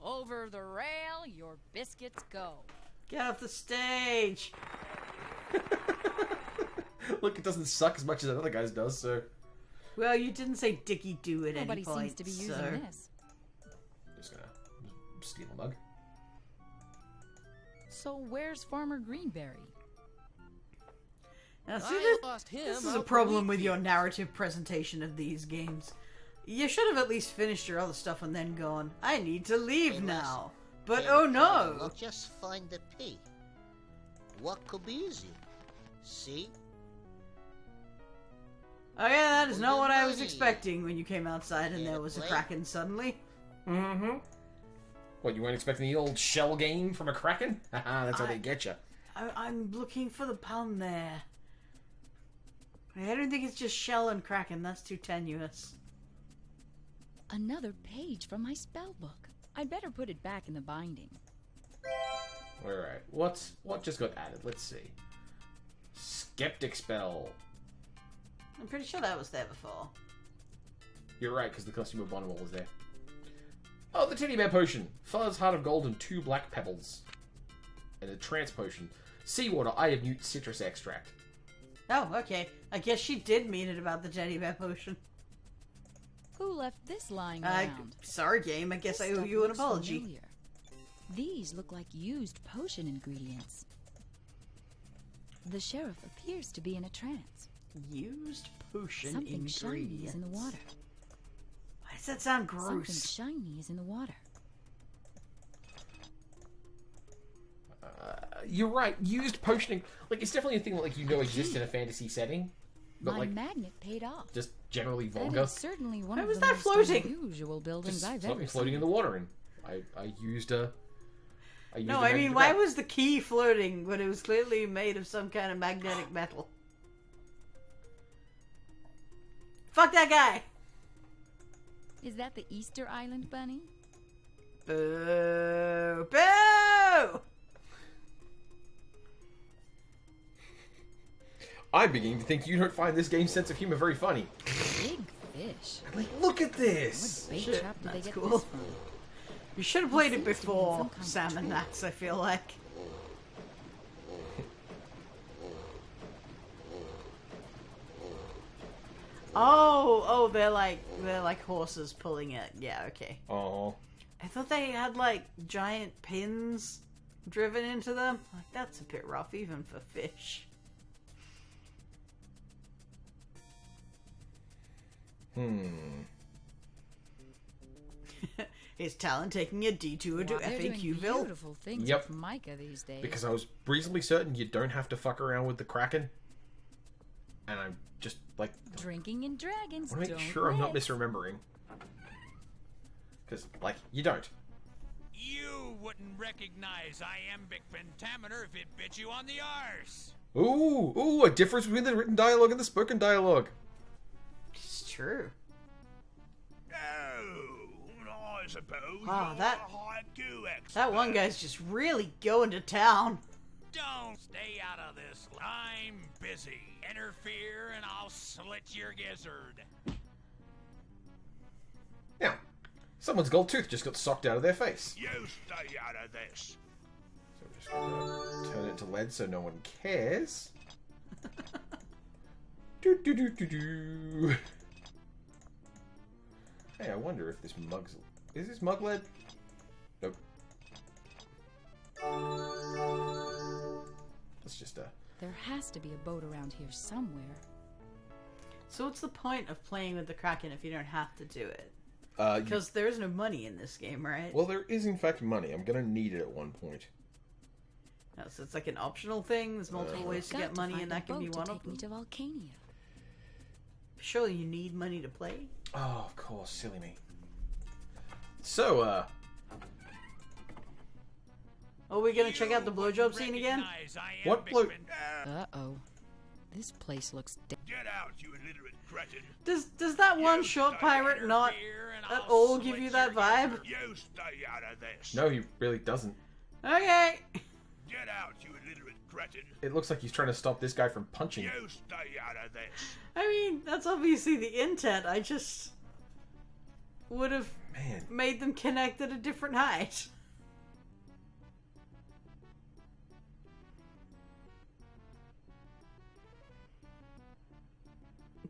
Over the rail, your biscuits go. Get off the stage! Look, it doesn't suck as much as that other guy's does, so... Well, you didn't say Dickie do at Nobody any point, seems to be using so... this. Just gonna steal a mug. So where's Farmer Greenberry? Now, see, I lost him. this is out a the problem wheat with your field. narrative presentation of these games. You should have at least finished your other stuff and then gone, I need to leave Hey, now. But Then oh I'll no! just find the P. What could be easy? See? Oh yeah, that is not what I was Money. expecting when you came outside and Yeah, there was a play. kraken suddenly. Mm-hmm. What, you weren't expecting the old shell game from a kraken? Haha, that's how they get you. I'm looking for the pun there. I don't think it's just shell and kraken, that's too tenuous. Another page from my spell book. I'd better put it back in the binding. Alright, what just got added? Let's see. Skeptic spell. I'm pretty sure that was there before. You're right, because the costume of Bonnewall was there. Oh, the teddy bear potion. Fuzz, heart of gold, and 2 black pebbles. And a trance potion. Seawater, eye of newt, citrus extract. Oh, okay. I guess she did mean it about the teddy bear potion. Who left this lying around? Sorry, game. I guess This I owe stuff you an looks apology. familiar. These look like used potion ingredients. The sheriff appears to be in a trance. Used potion Something ingredients. shiny is in the water. Why does that sound Something gross? shiny is in the water. You're right, used potioning. Like, it's definitely a thing that, like, you know exists in a fantasy setting. But, My like, magnet paid off. just generally And vulgar. it's certainly one Why of was the that most floating? unusual buildings Just I've something ever floating seen. in the water, and I used a... No, I mean, why was the key floating when it was clearly made of some kind of magnetic metal? Fuck that guy! Is that the Easter Island bunny? Boo! Boo! I'm beginning to think you don't find this game's sense of humor very funny. Big fish. Like, look at this! What bait Shit, trap did they that's get cool. this from? You should have played it seems to be in before some kind of Sam and trap. Max, I feel like. Oh, they're like horses pulling it. Yeah, okay. Oh. I thought they had like giant pins driven into them. Like, that's a bit rough even for fish. Is Talen taking a detour to They're doing FAQville? beautiful things Yep. with Micah these days. Because I was reasonably certain you don't have to fuck around with the Kraken. And I'm just, like, Drinking and dragons. I want to make don't sure I'm not mix. misremembering. Because, like, you don't. You wouldn't recognize iambic pentameter if it bit you on the arse. Ooh, a difference between the written dialogue and the spoken dialogue. It's true. Oh, I suppose Wow, you're that- a haiku expert. That one guy's just really going to town. Don't stay out of this. I'm busy. Interfere and I'll slit your gizzard. Now, someone's gold tooth just got socked out of their face. You stay out of this. So I'm just gonna turn it to lead so no one cares. Do. Hey, I wonder if this mug's... Is this mug lead? Nope. That's just a... There has to be a boat around here somewhere. So what's the point of playing with the Kraken if you don't have to do it? you- Because there is no money in this game, right? well, there is in fact money. I'm gonna need it at one point. No, so it's like an optional thing. There's multiple ways to Got get money, find and a that can be boat one to of take me them. to Volcania. Surely you need money to play. Oh, of course, silly me. So, Are we gonna check out the blowjob scene again? Recognize What iambic blow- Uh-oh. This place looks Get out, you illiterate cretin. Does that one You short stay pirate not interfere and at I'll all slit give you your that vibe? gizzard. You stay out of this. no, he really doesn't. Okay. Get out, you illiterate cretin. It looks like he's trying to stop this guy from punching. You stay out of this. I mean, that's obviously the intent. I just would have made them connect at a different height.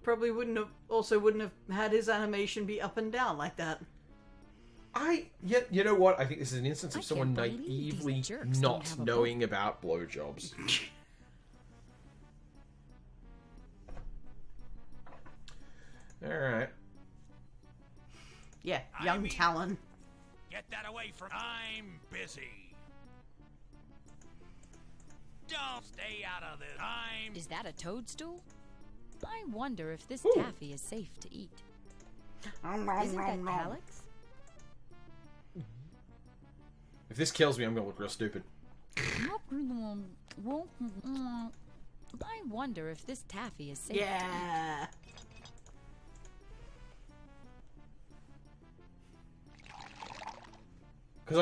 Probably wouldn't have had his animation be up and down like that. You know what? I think this is an instance of someone naively not knowing about blowjobs. Alright. Yeah, young Talen. Get that away from. I'm busy. Don't stay out of this. Is that a toadstool? I wonder if this taffy is safe to eat. Isn't that Alex? If this kills me, I'm gonna look real stupid. I wonder if this taffy is safe to eat. Yeah. Because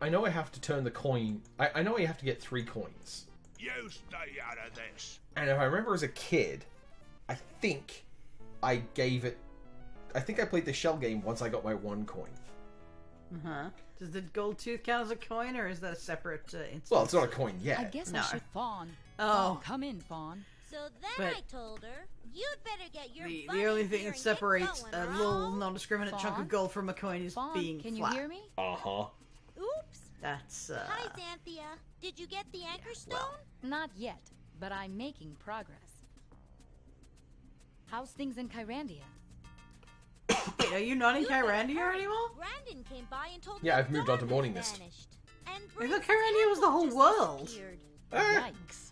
I know I have to turn the coin. I know I have to get 3 coins. You stay out of this. And if I remember as a kid, I think I played the shell game once I got my 1 coin. Uh-huh. Does the gold tooth count as a coin, or is that a separate instance? Well, it's not a coin yet. I guess I should fawn. Oh. Come in, fawn. So then But I told her, you'd better get your the only thing that separates a little non-discriminate chunk of gold from a coin is being Can flat. you hear me? Uh-huh. Oops. That's, Hi, Xanthia. Did you get the anchor stone? Not yet, but I'm making progress. How's things in Kyrandia? Wait, are you not in Kyrandia anymore? Brandon came by and told Yeah, me I've moved on to Dawn Morning had Mist. vanished, and I thought Brandon's Kyrandia was the whole just world. disappeared. Yikes.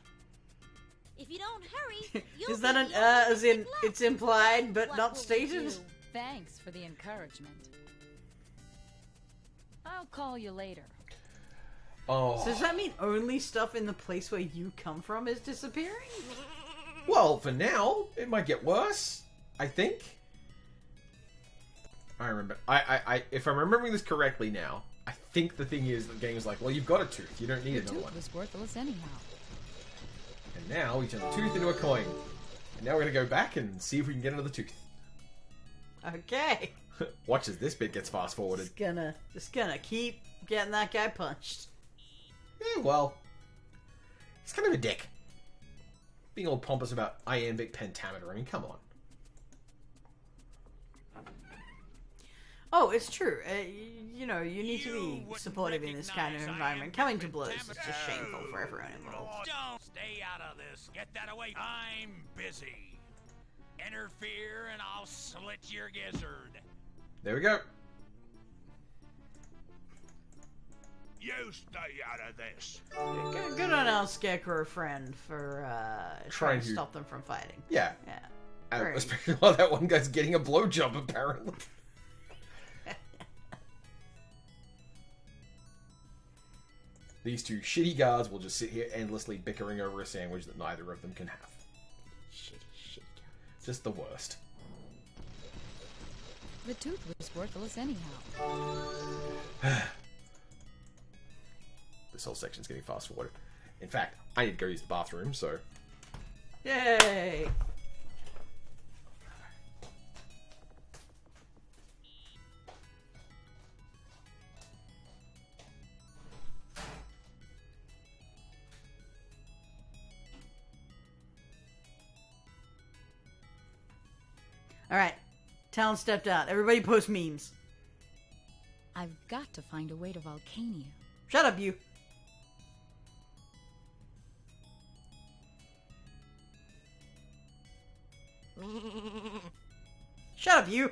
If you don't hurry, you'll Is that be an, the only as in, thing left. it's implied but What not will we stated? do? Thanks for the encouragement. I'll call you later. Oh. So does that mean only stuff in the place where you come from is disappearing? Well, for now, it might get worse. I think. I remember. If I'm remembering this correctly now, I think the thing is the game's like, well, you've got a tooth. You don't need The another tooth one. was worthless anyhow. And now we turn the tooth into a coin. And now we're gonna go back and see if we can get another tooth. Okay. Watch as this bit gets fast forwarded. Just gonna keep getting that guy punched. Yeah, well, he's kind of a dick. Being all pompous about iambic pentameter. I mean, come on. Oh, it's true. You know, you need to be supportive in this kind of environment. Coming to blows is just shameful for everyone involved. Don't stay out of this. Get that away. I'm busy. Interfere and I'll slit your gizzard. There we go. You stay out of this. Good on our scarecrow friend for trying to to- stop them from fighting. Yeah. Yeah. And Very- especially while that one guy's getting a blowjob, apparently. These 2 shitty guards will just sit here endlessly bickering over a sandwich that neither of them can have. Shitty. Just the worst. The tooth was worthless anyhow. This whole section's getting fast forwarded. In fact, I need to go use the bathroom, so... Yay! Alright. Talon stepped out. Everybody post memes. I've got to find a way to Volcania. Shut up, you. Shut up, you.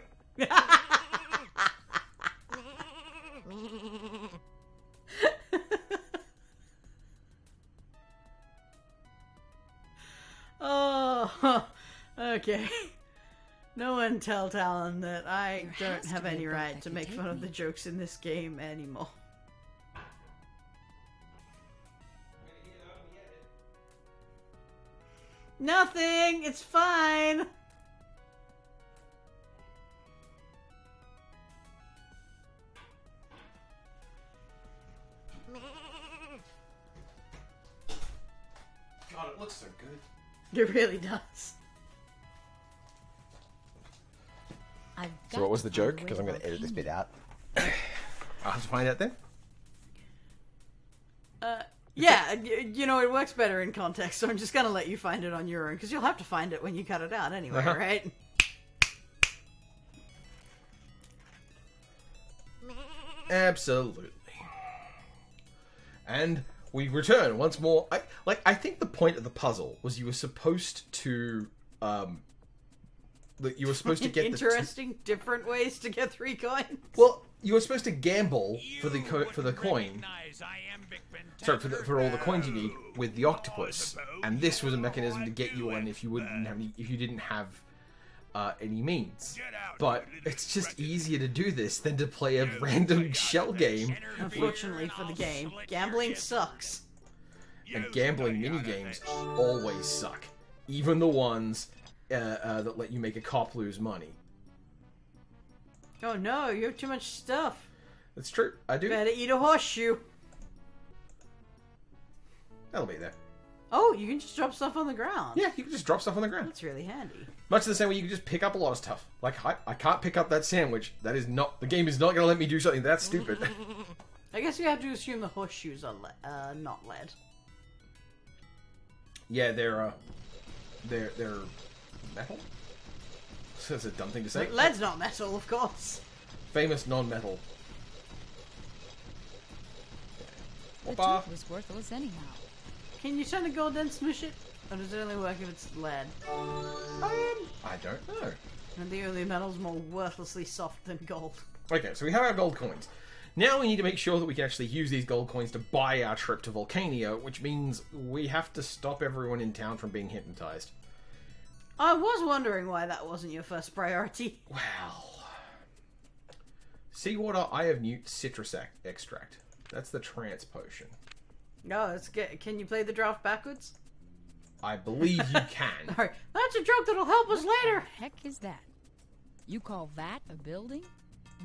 Oh, okay. No one tell Talon that I There don't has have to be a any boat right that to can make take fun of me. the jokes in this game anymore. Nothing! It's fine! looks so good. It really does. So what was the joke? Because I'm going to edit this bit out. I'll have to find out then. Yeah, you know, it works better in context, so I'm just going to let you find it on your own, because you'll have to find it when you cut it out anyway, right? Absolutely. And we return once more. I think the point of the puzzle was you were supposed to get interesting different ways to get 3 coins. Well, you were supposed to gamble for the coin. Sorry, for all the coins you need with the octopus, and this was a mechanism to get you one if you didn't have any means. But it's just easier to do this than to play a random shell game. Unfortunately for the game, gambling sucks. And gambling minigames always suck. Even the ones that let you make a cop lose money. Oh no, you have too much stuff. That's true, I do. Better eat a horseshoe. That'll be there. Oh, you can just drop stuff on the ground. Yeah, you can just drop stuff on the ground. That's really handy. Much the same way you can just pick up a lot of stuff. Like, I can't pick up that sandwich. That is not... The game is not going to let me do something that stupid. I guess you have to assume the horseshoes are not lead. Yeah, they're metal? That's a dumb thing to say. But lead's not metal, of course. Famous non-metal. The tooth was worthless anyhow. Can you turn the gold and smush it? Or does it only work if it's lead? I don't know. And the only metal's more worthlessly soft than gold. Okay, so we have our gold coins. Now we need to make sure that we can actually use these gold coins to buy our trip to Volcania, which means we have to stop everyone in town from being hypnotized. I was wondering why that wasn't your first priority. Well... Seawater Eye of Newt citrus extract. That's the trance potion. No, can you play the draft backwards? I believe you can. Alright, that's a joke that'll help us later. What the heck is that? You call that a building?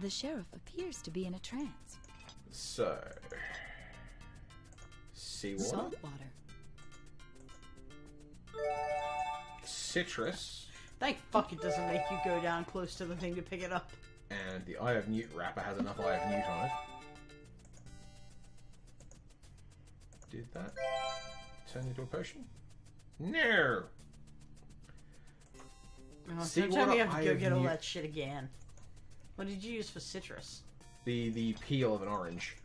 The sheriff appears to be in a trance. So... Seawater? Salt water. Citrus. Thank fuck it doesn't make you go down close to the thing to pick it up. And the Eye of Newt wrapper has enough Eye of Newt on it. Did that turn into a potion? No! Oh, so tell me you have to go get all that shit again. What did you use for citrus? The peel of an orange.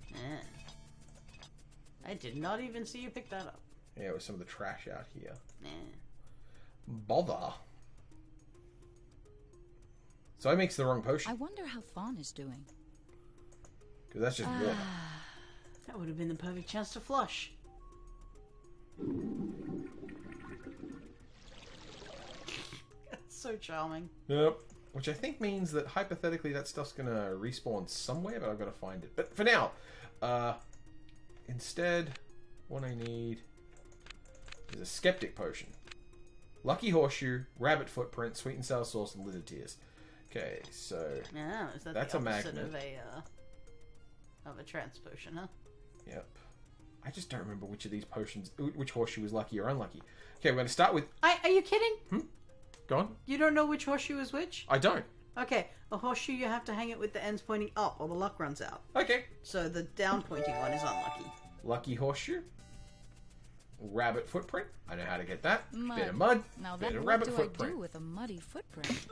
I did not even see you pick that up. Yeah, it was some of the trash out here. Bother. So I mixed the wrong potion. I wonder how Fawn is doing. Because that's just water. That would have been the perfect chance to flush. That's so charming. Yep. Which I think means that hypothetically that stuff's gonna respawn somewhere, but I've got to find it. But for now, instead, what I need is a skeptic potion. Lucky Horseshoe, Rabbit Footprint, Sweet and Sour Sauce, and Lizard Tears. Okay, so is that that's the a opposite magnet of a trance potion, huh? Yep. I just don't remember which of these potions, which horseshoe was lucky or unlucky. Okay, we're going to start with... Are you kidding? Go on. You don't know which horseshoe is which? I don't. Okay, a horseshoe you have to hang it with the ends pointing up or the luck runs out. Okay. So the down pointing one is unlucky. Lucky Horseshoe. Rabbit Footprint. I know how to get that. Mud. Bit of mud. Now bit that of what rabbit do footprint. I do with a muddy footprint?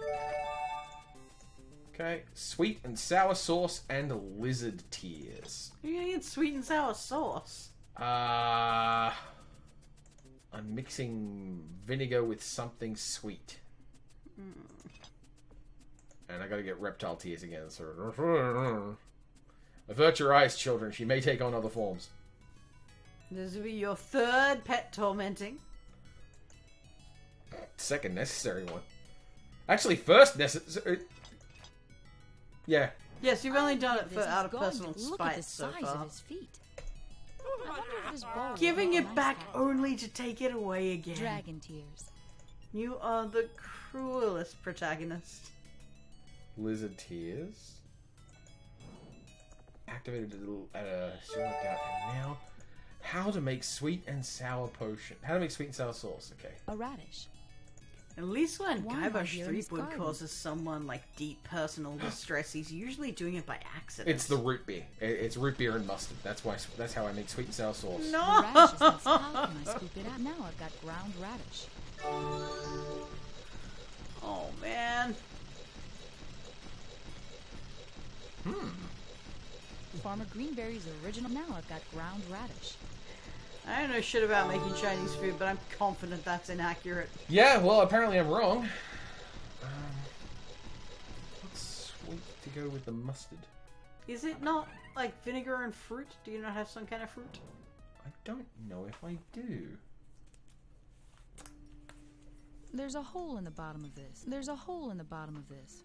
Okay. Sweet and Sour Sauce and Lizard Tears. You're gonna get sweet and sour sauce. I'm mixing vinegar with something sweet. And I gotta get reptile tears again. So avert your eyes, children. She may take on other forms. This will be your third pet tormenting. Second necessary one. Actually, first necessary. Yeah. Yes, you've only done it This out of is personal gold. Look at the spite so size far. of his feet. I wonder if this bowl will Giving have a it nice back head. only to take it away again. Dragon tears. You are the cruelest protagonist. Lizard Tears. Activated at a zero dot, and now How to make sweet and sour potion. How to make sweet and sour sauce. Okay. A radish. At least when Why not Guybrush here in his Threepwood garden? causes someone like deep personal distress, he's usually doing it by accident. It's the root beer. It's root beer and mustard. That's why. That's how I make sweet and sour sauce. The radish is not spout when I scoop it out. Now I've got ground radish. Oh man. Farmer Greenberry's original. Now I've got ground radish. I don't know shit about making Chinese food, but I'm confident that's inaccurate. Yeah. Well, apparently I'm wrong. What's sweet to go with the mustard? Is it not like vinegar and fruit? Do you not have some kind of fruit? I don't know if I do. There's a hole in the bottom of this. There's a hole in the bottom of this.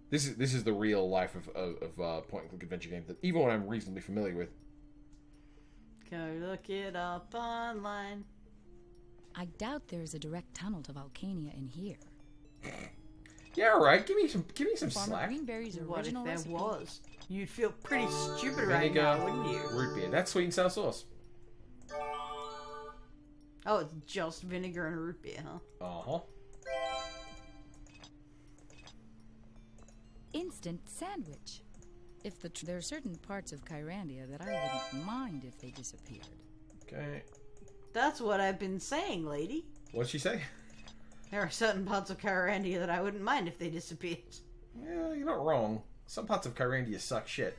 This is the real life of point and click adventure game that even one I'm reasonably familiar with. Go look it up online. I doubt there's a direct tunnel to Volcania in here. Yeah, all right. Give me some Farmer slack. Greenberry's What if original there recipe. was? You'd feel pretty stupid right Vinegar, now, wouldn't you? root beer. That's sweet and sour sauce. Oh, it's just vinegar and root beer, huh? Uh-huh. Instant sandwich. If there are certain parts of Kyrandia that I wouldn't mind if they disappeared. Okay. That's what I've been saying, lady. What'd she say? There are certain parts of Kyrandia that I wouldn't mind if they disappeared. Yeah, you're not wrong. Some parts of Kyrandia suck shit.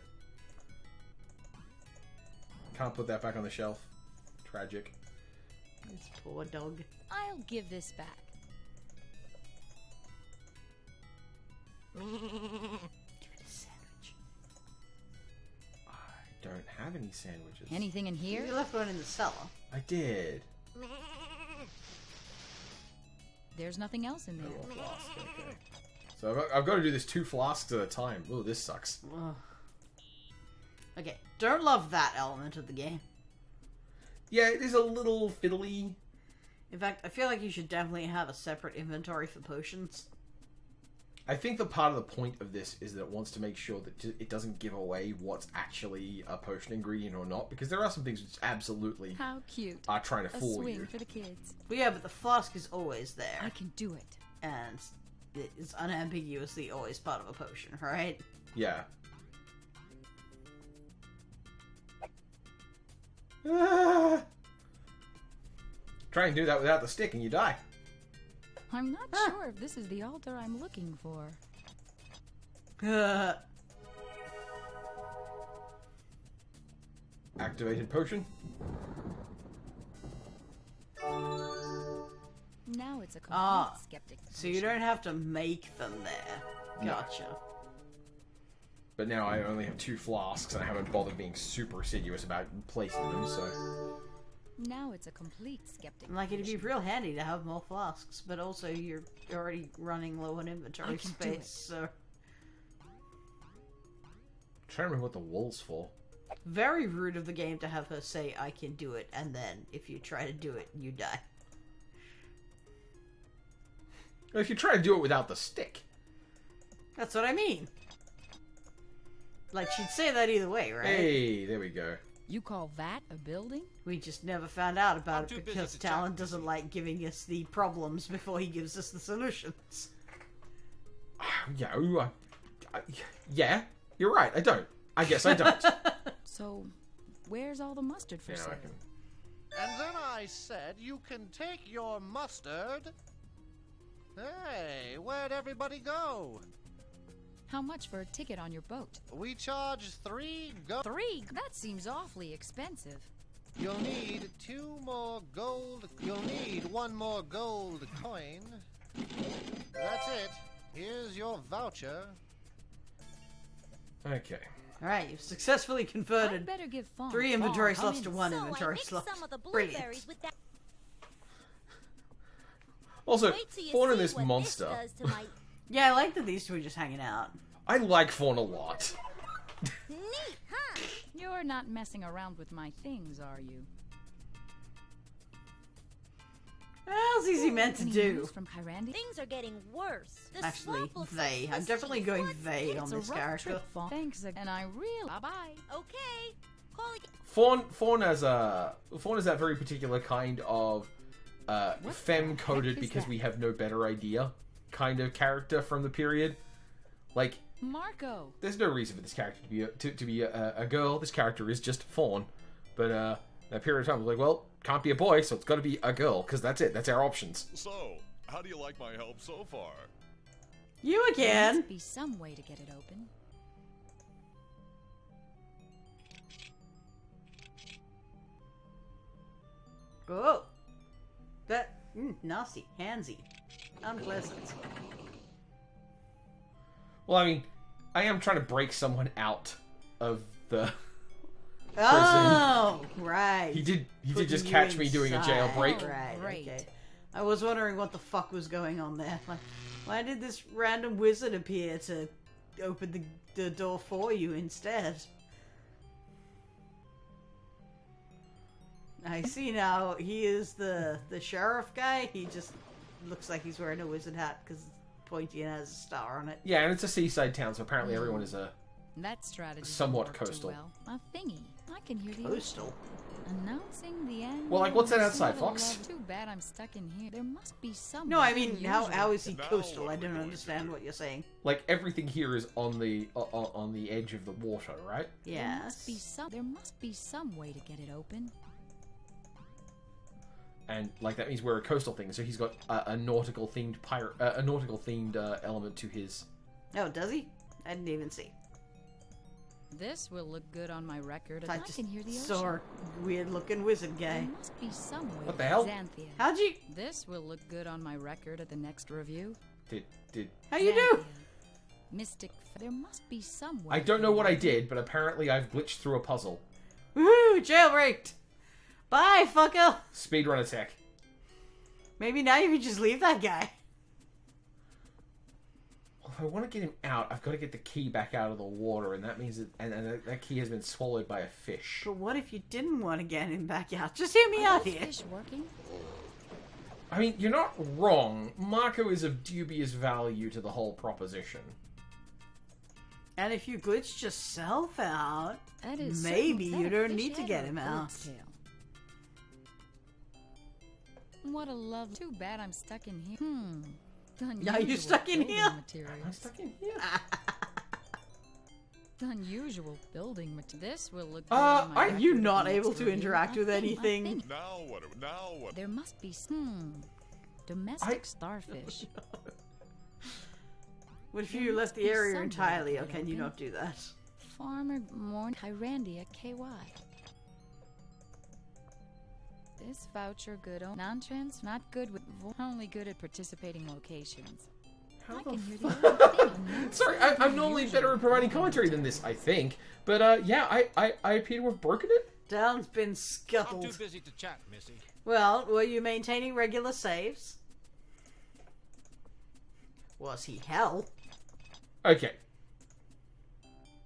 Can't put that back on the shelf. Tragic. This poor dog. I'll give this back. Give it a sandwich. I don't have any sandwiches. Anything in here? You left one in the cellar. I did. There's nothing else in there. Oh, flask. Okay. So I've got to do this 2 flasks at a time. Oh, this sucks. Ugh. Okay, don't love that element of the game. Yeah, it is a little fiddly. In fact, I feel like you should definitely have a separate inventory for potions. I think the part of the point of this is that it wants to make sure that it doesn't give away what's actually a potion ingredient or not, because there are some things which absolutely How cute. are trying to A fool swing you. for the kids. But yeah, but the flask is always there. I can do it. And it is unambiguously always part of a potion, right? Yeah. Ah. Try and do that without the stick and you die. I'm not sure if this is the altar I'm looking for. Activated potion. Now it's a complete skeptic. So you don't have to make them there. Gotcha. But now I only have 2 flasks and I haven't bothered being super assiduous about placing them, so... Now it's a complete skeptic. Like, it'd be real handy to have more flasks, but also you're already running low on inventory I can do space, it. so... I'm trying to remember what the wool's for. Very rude of the game to have her say, I can do it, and then, if you try to do it, you die. If you try to do it without the stick. That's what I mean. Like, she'd say that either way, right? Hey, there we go. You call that a building? We just never found out about I'm it too busy because to check. Talen doesn't like giving us the problems before he gives us the solutions. Yeah, yeah, you're right, I don't. I guess I don't. So, where's all the mustard for You know, sale? I can... And then I said you can take your mustard. Hey, where'd everybody go? How much for a ticket on your boat? We charge 3 gold. 3? That seems awfully expensive. You'll need 2 more gold. You'll need 1 more gold coin. That's it. Here's your voucher. Okay. Alright, you've successfully I'd converted better give Fawn 3 a inventory farm. slots to 1 So I inventory mixed slot. some of the Brilliant. blueberries with that. Also, Wait till you Fawn and see this what monster. This does to my Yeah, I like that these two are just hanging out. I like Fawn a lot. neat, huh? You're not messing around with my things, are you? What else is he meant to Any do? news from Kyrandia? Things are getting worse. The Actually, swamp looks they. like I'm definitely going they on It's a this rough character. trip, Fawn. Thanks, and I really... Bye-bye. Okay. Fawn is that very particular kind of femme coded because we have no better idea kind of character from the period. Like, Marco. There's no reason for this character to be a girl. This character is just Fawn. But that period of time was like, well, can't be a boy, so it's got to be a girl because that's it. That's our options. So, how do you like my help so far? You There again. must be some way to get it open. Oh, that nasty, handsy, unpleasant. Well, I mean, I am trying to break someone out of the Oh, right. He did Putting just you catch me doing a inside. jailbreak. Right, Great. okay. I was wondering what the fuck was going on there. Like, why did this random wizard appear to open the door for you instead? I see now. He is the sheriff guy. He just looks like he's wearing a wizard hat because it's pointy and has a star on it. Yeah, and it's a seaside town, so apparently everyone is a That strategy somewhat didn't work too coastal. Well. A thingy. I can hear the Coastal. ocean. Announcing the end. Well, like, what's that of outside, Sort of Fox? Love. Too bad I'm stuck in here. There must be some. No, I mean, how unusual. is he Now coastal? what I are we don't going understand to what you're saying. like everything here is on the edge of the water, right? There must be Yes. some. There must be some way to get it open. And like that means we're a coastal thing, so he's got a nautical themed element to his. Oh, does he? I didn't even see. This will look good on my record. I I just can hear the ocean. saw a weird-looking wizard guy. There must be some way. What the hell? Xanthia. How'd you? This will look good on my record at the next review. Did How you do? Xanthia. Mystic. There must be some way. I don't know what I did, but apparently I've glitched through a puzzle. Woohoo! Jailbreaked. Bye, fucker. Speedrun attack. Maybe now you can just leave that guy. Well, if I want to get him out, I've got to get the key back out of the water, and that means that key has been swallowed by a fish. But what if you didn't want to get him back out? Just hear me Are out those here. fish working? I mean, you're not wrong. Marco is of dubious value to the whole proposition. And if you glitch yourself out, That is maybe certain- you is that a don't fish need to head get or a him out. bird's tail? What a love. Too bad I'm stuck in here. Now you're stuck in here? I'm Materials. stuck in here. Unusual building material. This will look good on my are record you at the not next able to review. interact I with think- I anything? think Now what? There must be some domestic starfish. What if you There left must the be area some way entirely, to or get can you open. not do that? Farmer Morn Kyrandia KY. This voucher good on non-trans, not good with only good at participating locations. How I the can hear fuck? the other thing. Sorry, I'm normally better at providing commentary than this, I think. But yeah, I appear to have broken it. Down's been I'm scuttled. too busy to chat, Missy. Well, were you maintaining regular saves? Was he hell? Okay.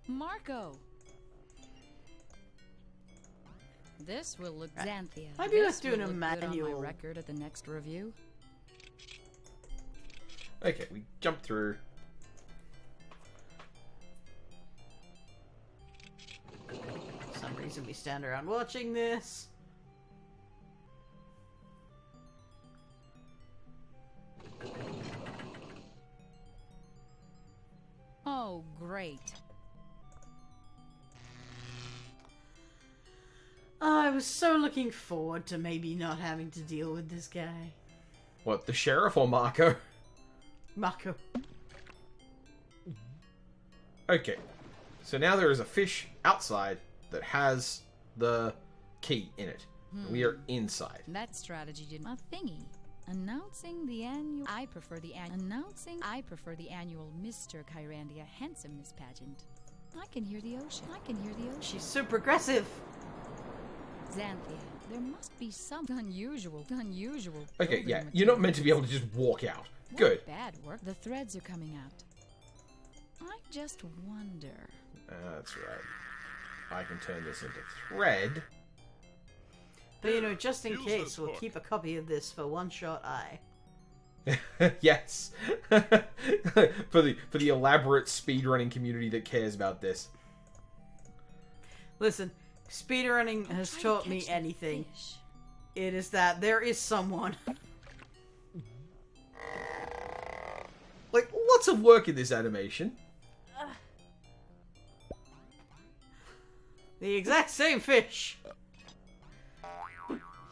Marco. This will look Xanthia. Maybe let's This do will a look good on manual. my record at the next review. Okay, we jumped through. For some reason we stand around watching this. Oh, great. I was so looking forward to maybe not having to deal with this guy. What, the sheriff or Marco? Mako. Okay. So now there is a fish outside that has the key in it. We are inside. That strategy did a thingy. Announcing the annual. I prefer the annual Mr. Kyrandia handsomeness pageant. I can hear the ocean. I can hear the ocean. She's so progressive. Xanthia. There must be some unusual. Okay, building yeah, you're not meant to be able to just walk out. Good. What bad work. The threads are coming out. I just wonder. That's right. I can turn this into thread. But you know, just in Use case, this we'll hook. keep a copy of this for One Shot Eye. Yes. for the elaborate speedrunning community that cares about this. Listen, speedrunning has taught me anything, it is that there is someone. Like, lots of work in this animation. The exact same fish.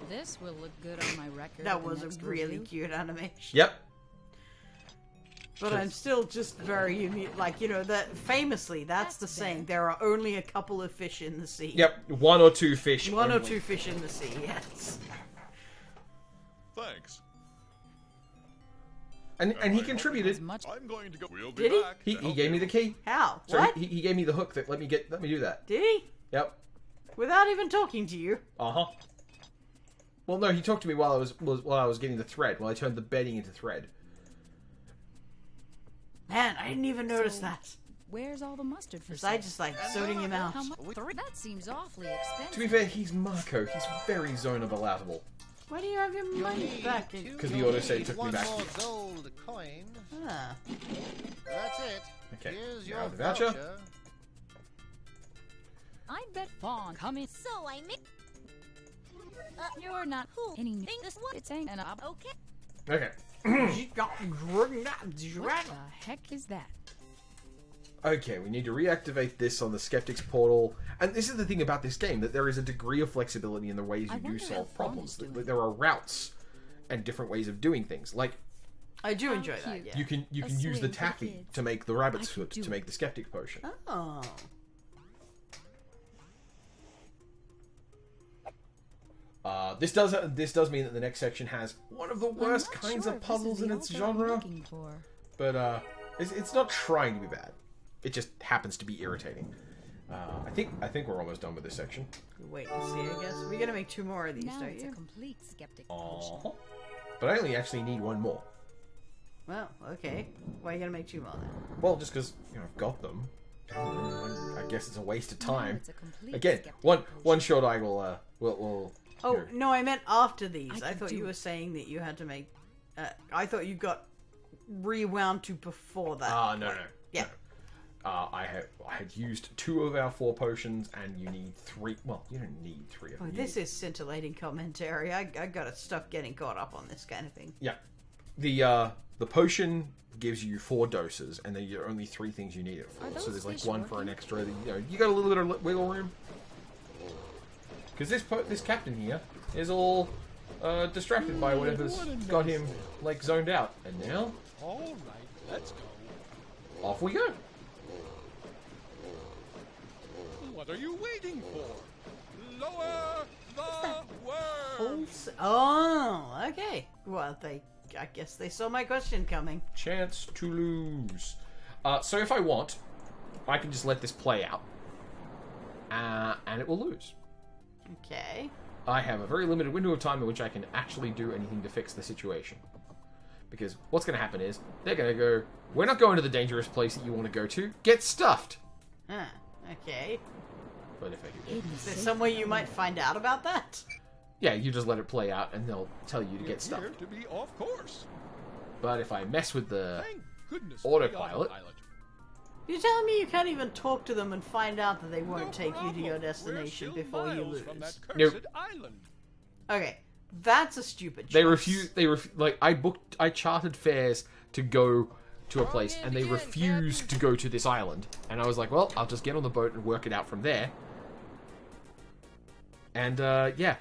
This will look good on my record. That at the was a next really review. cute animation. Yep. But I'm still just very like, you know, that famously, that's the saying. There are only a couple of fish in the sea. Yep, 1 or 2 fish. One or only. 2 fish in the sea, yes. Thanks. And he contributed. I'm going to go. We'll be Did he? back. He gave me the key. How? So What? he gave me the hook that let me do that. Did he? Yep. Without even talking to you? Uh-huh. Well, no, he talked to me while I was getting the thread, while I turned the bedding into thread. Man, I didn't even notice So, that. Where's all the mustard for Because I just like zoning him out. How much? That seems awfully expensive. To be fair, he's Marco. He's very zone-of-alloutable. Why do you have your money back? Because the autosave took me One back. more gold coin. Ah. That's it. Okay, Here's now your the voucher. voucher. I bet Fawn coming. So I made. You're not Who? anything. This one? It's ain't an ob. Okay. Okay. What the heck is that? Okay, we need to reactivate this on the Skeptic's portal. And this is the thing about this game, that there is a degree of flexibility in the ways I you do wonder how solve Fawn problems. is doing. There are routes and different ways of doing things. Like, I do enjoy that, cute. yeah. you can A use the swing for the taffy kids. to make the rabbit's I could foot do to it. make the Skeptic potion. Oh. This does mean that the next section has one of the worst I'm not kinds sure of if this is puzzles the in its altar I'm genre, looking for. but it's not trying to be bad. It just happens to be irritating. I think we're almost done with this section. Wait and see, I guess. We're gonna make 2 more of these, Now don't it's you? a complete skeptic potion. But I only actually need 1 more. Well, okay. Why are you gonna make 2 more then? Well, just because I've got them. I guess it's a waste of Now time. it's a complete Again, skeptic one potion. shot I will Oh, you know. no, I meant after these. I I can thought do you it. were saying that you had to make... I thought you got rewound to before that. No. Yeah. No. I had used 2 of our 4 potions, and you need 3. Well, you don't need 3 of Oh, them. this is scintillating commentary. I gotta stop getting caught up on this kind of thing. Yeah. The potion gives you 4 doses, and then there are only 3 things you need it for. Are So those there's like fish 1 for an working? extra. You got a little bit of wiggle room. Because this captain here is all distracted by whatever's got him like zoned out, and now All right, let's go. off we go. What are you waiting for? Lower the worm. Oh, okay. Well, I guess they saw my question coming. Chance to lose. So if I want, I can just let this play out, and it will lose. Okay. I have a very limited window of time in which I can actually do anything to fix the situation. Because what's going to happen is, they're going to go, we're not going to the dangerous place that you want to go to. Get stuffed. Huh. Okay. But if I do, Is there some way you might find out about that? yeah, you just let it play out, and they'll tell you to get Here stuffed. to be off course. But if I mess with the Thank goodness. autopilot, You're telling me you can't even talk to them and find out that they won't No take you to your problem. destination We're still before you miles lose? From that Nope. cursed island. Okay, that's a stupid choice. they refuse. Like I chartered fares to go to a place, and they refused to go to this island. And I was like, well, I'll just get on the boat and work it out from there. And yeah,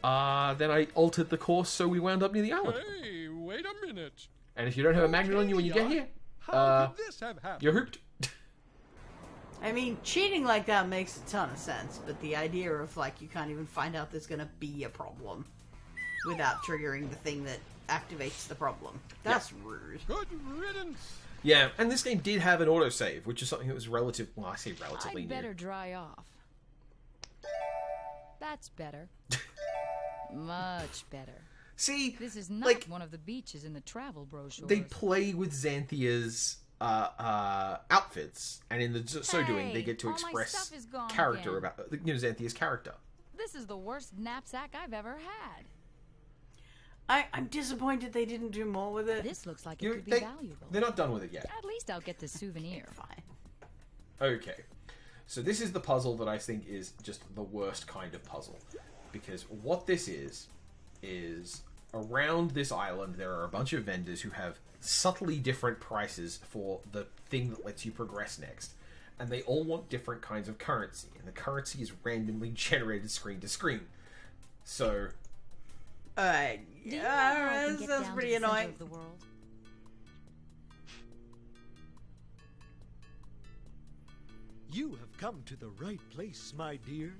then I altered the course, so we wound up near the island. Hey, wait a minute. And if you don't have a magnet on you when you get here, How did this have happened? you're hooped. I mean, cheating like that makes a ton of sense, but the idea of, like, you can't even find out there's gonna be a problem without triggering the thing that activates the problem. That's rude. Good riddance. Yeah, and this game did have an autosave, which is something that was relative. Well, I say relatively I'd new. better dry off. That's better. Much better. See, This is not like, one of the beaches in the travel brochure. they play with Xanthia's outfits, and in so doing, they get to all my express stuff is gone character again. about Xanthia's character. This is the worst knapsack I've ever had. I'm disappointed they didn't do more with it. This looks like it You- could be they- valuable. They're not done with it yet. At least I'll get the souvenir. Fine. Okay. So this is the puzzle that I think is just the worst kind of puzzle. Because what this is around this island there are a bunch of vendors who have subtly different prices for the thing that lets you progress next. And they all want different kinds of currency. And the currency is randomly generated screen to screen. So... that's pretty annoying. You have come to the right place, my dear.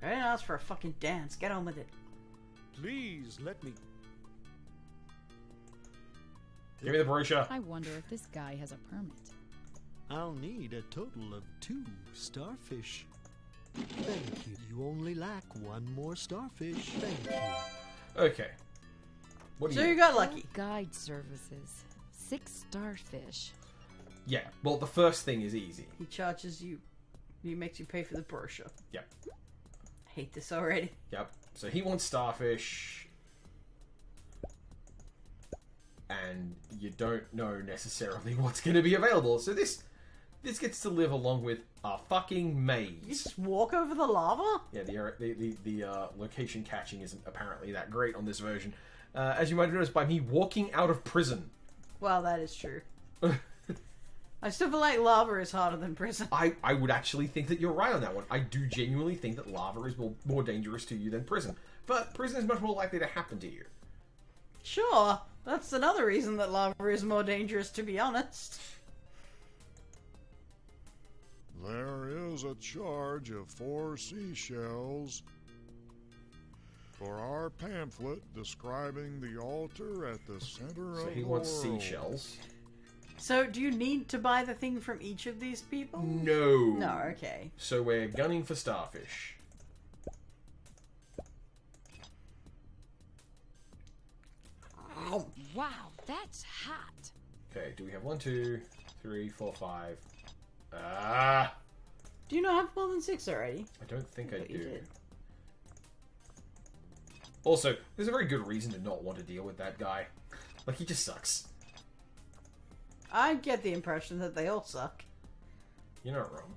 I didn't ask for a fucking dance. Get on with it. Please let me... Give me the brochure. I wonder if this guy has a permit. I'll need a total of 2 starfish. Thank you. You only lack 1 more starfish. Thank you. Okay. What do So you... you got lucky. Guide services. 6 starfish. Yeah, well, the first thing is easy. He charges you. He makes you pay for the brochure. Yep. I hate this already. Yep. So he wants starfish. And you don't know necessarily what's going to be available. So this gets to live along with a fucking maze. You just walk over the lava? Yeah, the location catching isn't apparently that great on this version. As you might have noticed by me walking out of prison. Well, that is true. I still feel like lava is harder than prison. I would actually think that you're right on that one. I do genuinely think that lava is more dangerous to you than prison. But prison is much more likely to happen to you. Sure. That's another reason that lava is more dangerous, to be honest. There is a charge of 4 seashells for our pamphlet describing the altar at the center of the world. So he wants seashells. So, do you need to buy the thing from each of these people? No. No, okay. So we're gunning for starfish. Oh, wow, that's hot. Okay, do we have 1, 2, 3, 4, 5? Ah! Do you not have more than 6 already? I don't think I But you do. did. Also, there's a very good reason to not want to deal with that guy. Like, he just sucks. I get the impression that they all suck. You're not wrong.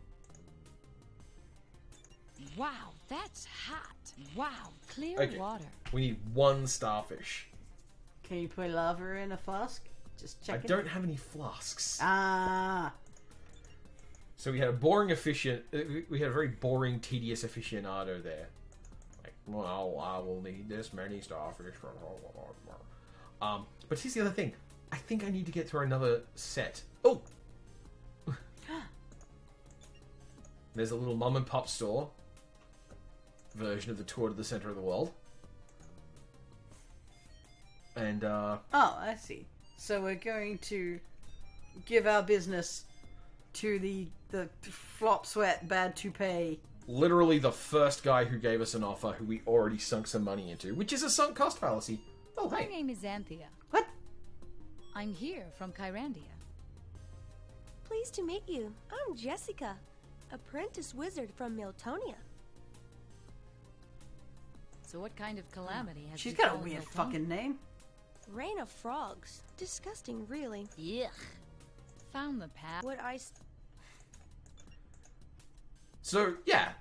Wow, that's hot. Wow, clear Okay. water. We need 1 starfish. Can you put lava in a flask? Just check I don't have any flasks. Ah. So we had a we had a very boring, tedious aficionado there. Like, well, I will need this many starfish. But here's the other thing. I think I need to get through another set. Oh! There's a little mum and pop store version of the tour to the center of the world. And, Oh, I see. So we're going to give our business to the flop sweat bad to pay. literally the first guy who gave us an offer who we already sunk some money into, which is a sunk cost fallacy. Oh, My hey. name is Anthea. What? I'm here from Kyrandia. Pleased to meet you. I'm Jessica, apprentice wizard from Miltonia. So what kind of calamity has She's got a befallen weird Miltonia? fucking name. Rain of frogs. Disgusting, really. Yuck. Found the path. Would I... So, yeah.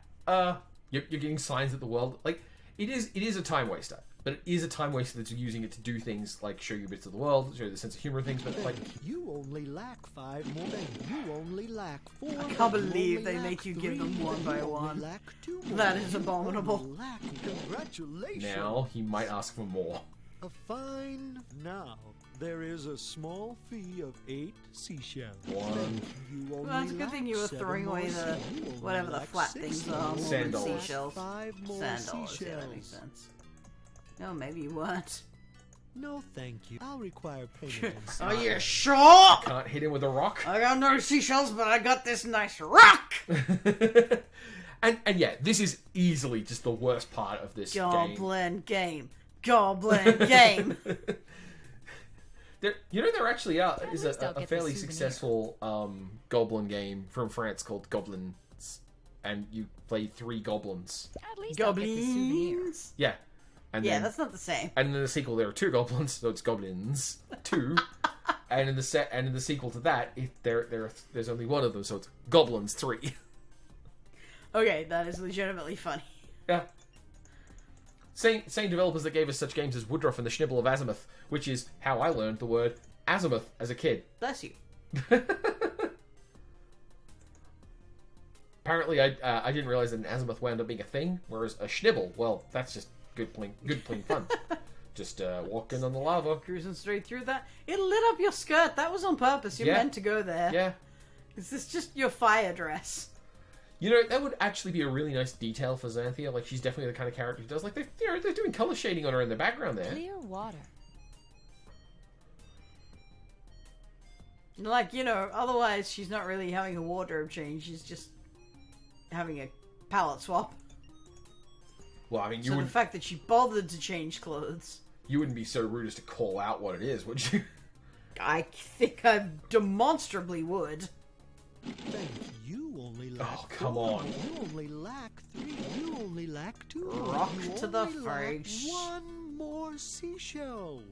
You're getting signs that the world... Like, it is a time waster. But it is a time waster that's using it to do things like show you bits of the world, show you the sense of humor and things, but like... You only lack 5 more. You only lack 4. I can't believe they make you give them one by one. That is abominable. Congratulations. Now, he might ask for more. A fine. Now, there is a small fee of 8 seashells. 1. You only Well, it's a good thing you were lack 7 throwing away more the... sea- you only whatever the lack flat 6 things more. are. Sand More than dollars. seashells. 5 more Sand dollars, yeah, that makes seashells. sense. No, maybe you weren't. No, thank you. I'll require payment. in Are you seashells. sure? Can't hit him with a rock. I got no seashells, but I got this nice rock! and yeah, this is easily just the worst part of this game. Goblin game. Goblin game. There actually is least I'll a get the fairly souvenir. successful goblin game from France called Goblins, and you play 3 goblins. At least I'll get the souvenir. Goblins. Yeah, and Yeah, then, that's not the same. and in the sequel there are 2 goblins, so it's Goblins 2. And in the sequel to that, there's only one of them, so it's Goblins 3. Okay, that is legitimately funny. Yeah. Same developers that gave us such games as Woodruff and the Schnibble of Azimuth, which is how I learned the word azimuth as a kid. Bless you. Apparently, I didn't realize that an azimuth wound up being a thing, whereas a Schnibble, well, that's just good plain fun. Just walking on the lava. Cruising straight through that. It lit up your skirt. That was on purpose. You're meant to go there. Yeah. Is this just your fire dress? You know, that would actually be a really nice detail for Xanthia. Like, she's definitely the kind of character who does, like, they're doing color shading on her in the background there. Clear water. Like, you know, otherwise she's not really having a wardrobe change. She's just having a palette swap. Well, I mean, the fact that she bothered to change clothes. You wouldn't be so rude as to call out what it is, would you? I think I demonstrably would. Thank you. Only lack oh, come on. You only lack 3. You only lack 2. Rock you to the only lack face. 1 more seashell.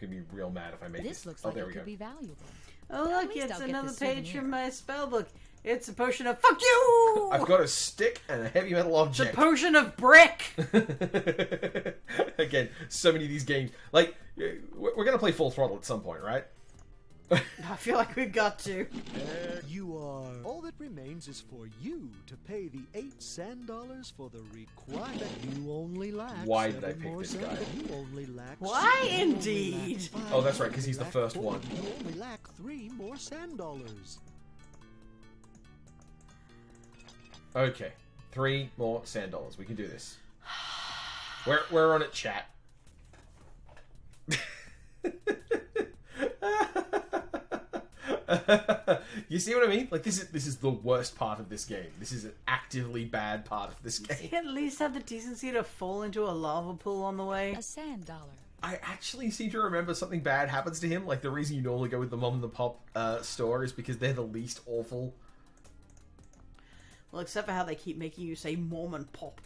Gonna be real mad if I make this. Looks like it could be valuable. Oh look, it's another page from my spellbook. It's a potion of fuck you! I've got a stick and a heavy metal object. It's a potion of brick! Again, so many of these games. Like, we're gonna play Full Throttle at some point, right? I feel like we've got to. There you are. All that remains is for you to pay the 8 sand dollars for the required. You only lack. Why did I 7 pick more this sand. guy? You only lack. Why 6. indeed? Oh, that's right, because he's the first one. You only lack 3 more sand dollars. Okay, 3 more sand dollars. We can do this. We're on it, chat. You see what I mean? Like, this is the worst part of this game. This is an actively bad part of this game. He at least have the decency to fall into a lava pool on the way. A sand dollar. I actually seem to remember something bad happens to him. Like, the reason you normally go with the mom and the pop store is because they're the least awful. Well, except for how they keep making you say mom and pop.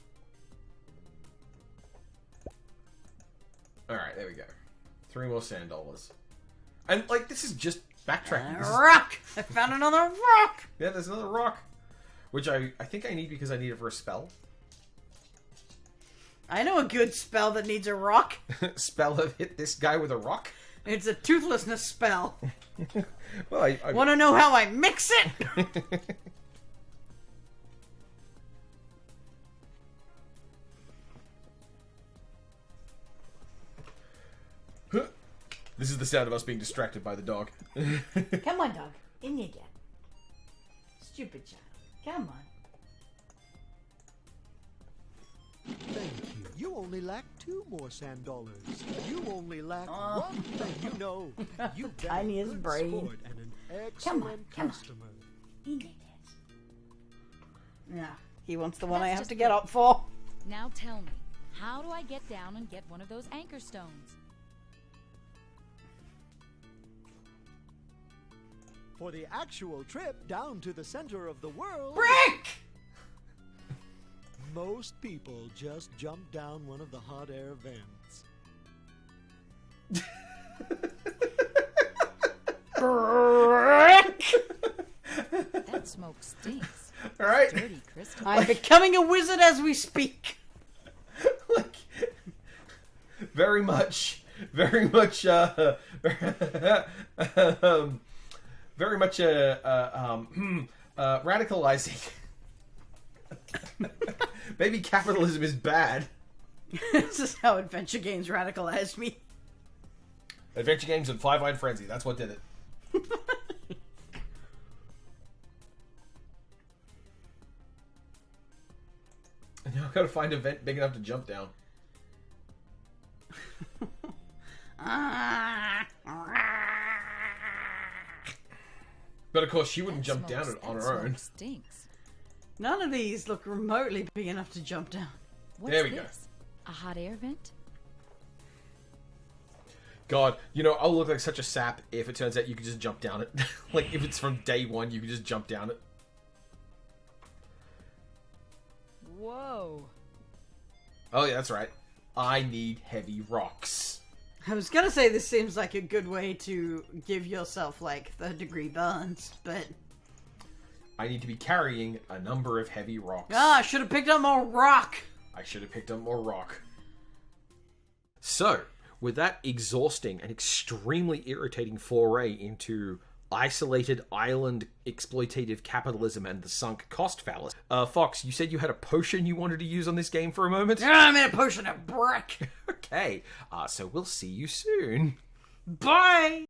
Alright, there we go. 3 more sand dollars. And, like, this is just backtracking. Rock! I found another rock! Yeah, there's another rock. Which I think I need because I need it for a spell. I know a good spell that needs a rock. Spell of hit this guy with a rock? It's a toothlessness spell. Well, I want to know how I mix it? This is the sound of us being distracted by the dog. Come on, dog. In you get. Stupid child. Come on. Thank you. You only lack 2 more sand dollars. You only lack 1 thing. You know. You tiniest good brain. Sport and an excellent customer. In you Yeah, he wants the one I have to get up for. Now tell me, how do I get down and get one of those anchor stones? For the actual trip down to the center of the world... Brick! Most people just jump down one of the hot air vents. Brick! That smoke stinks. All right. Dirty crystal. I'm becoming a wizard as we speak. Like, very much, very much radicalizing. Maybe capitalism is bad. This is how adventure games radicalized me. Adventure games and Five-Eyed Frenzy, that's what did it. And now I've got to find a vent big enough to jump down. But of course, she wouldn't jump down it on her own. Stinks. None of these look remotely big enough to jump down. What's There we go. this? A hot air vent? God, you know, I'll look like such a sap if it turns out you can just jump down it. Like, if it's from day one, you can just jump down it. Whoa. Oh, yeah, that's right. I need heavy rocks. I was gonna say this seems like a good way to give yourself, like, third-degree burns, but... I need to be carrying a number of heavy rocks. Ah, I should have picked up more rock! I should have picked up more rock. So, with that exhausting and extremely irritating foray into isolated island exploitative capitalism and the sunk cost fallacy, Fox, you said you had a potion you wanted to use on this game for a moment? Yeah, I made a potion of brick! Okay, so we'll see you soon. Bye!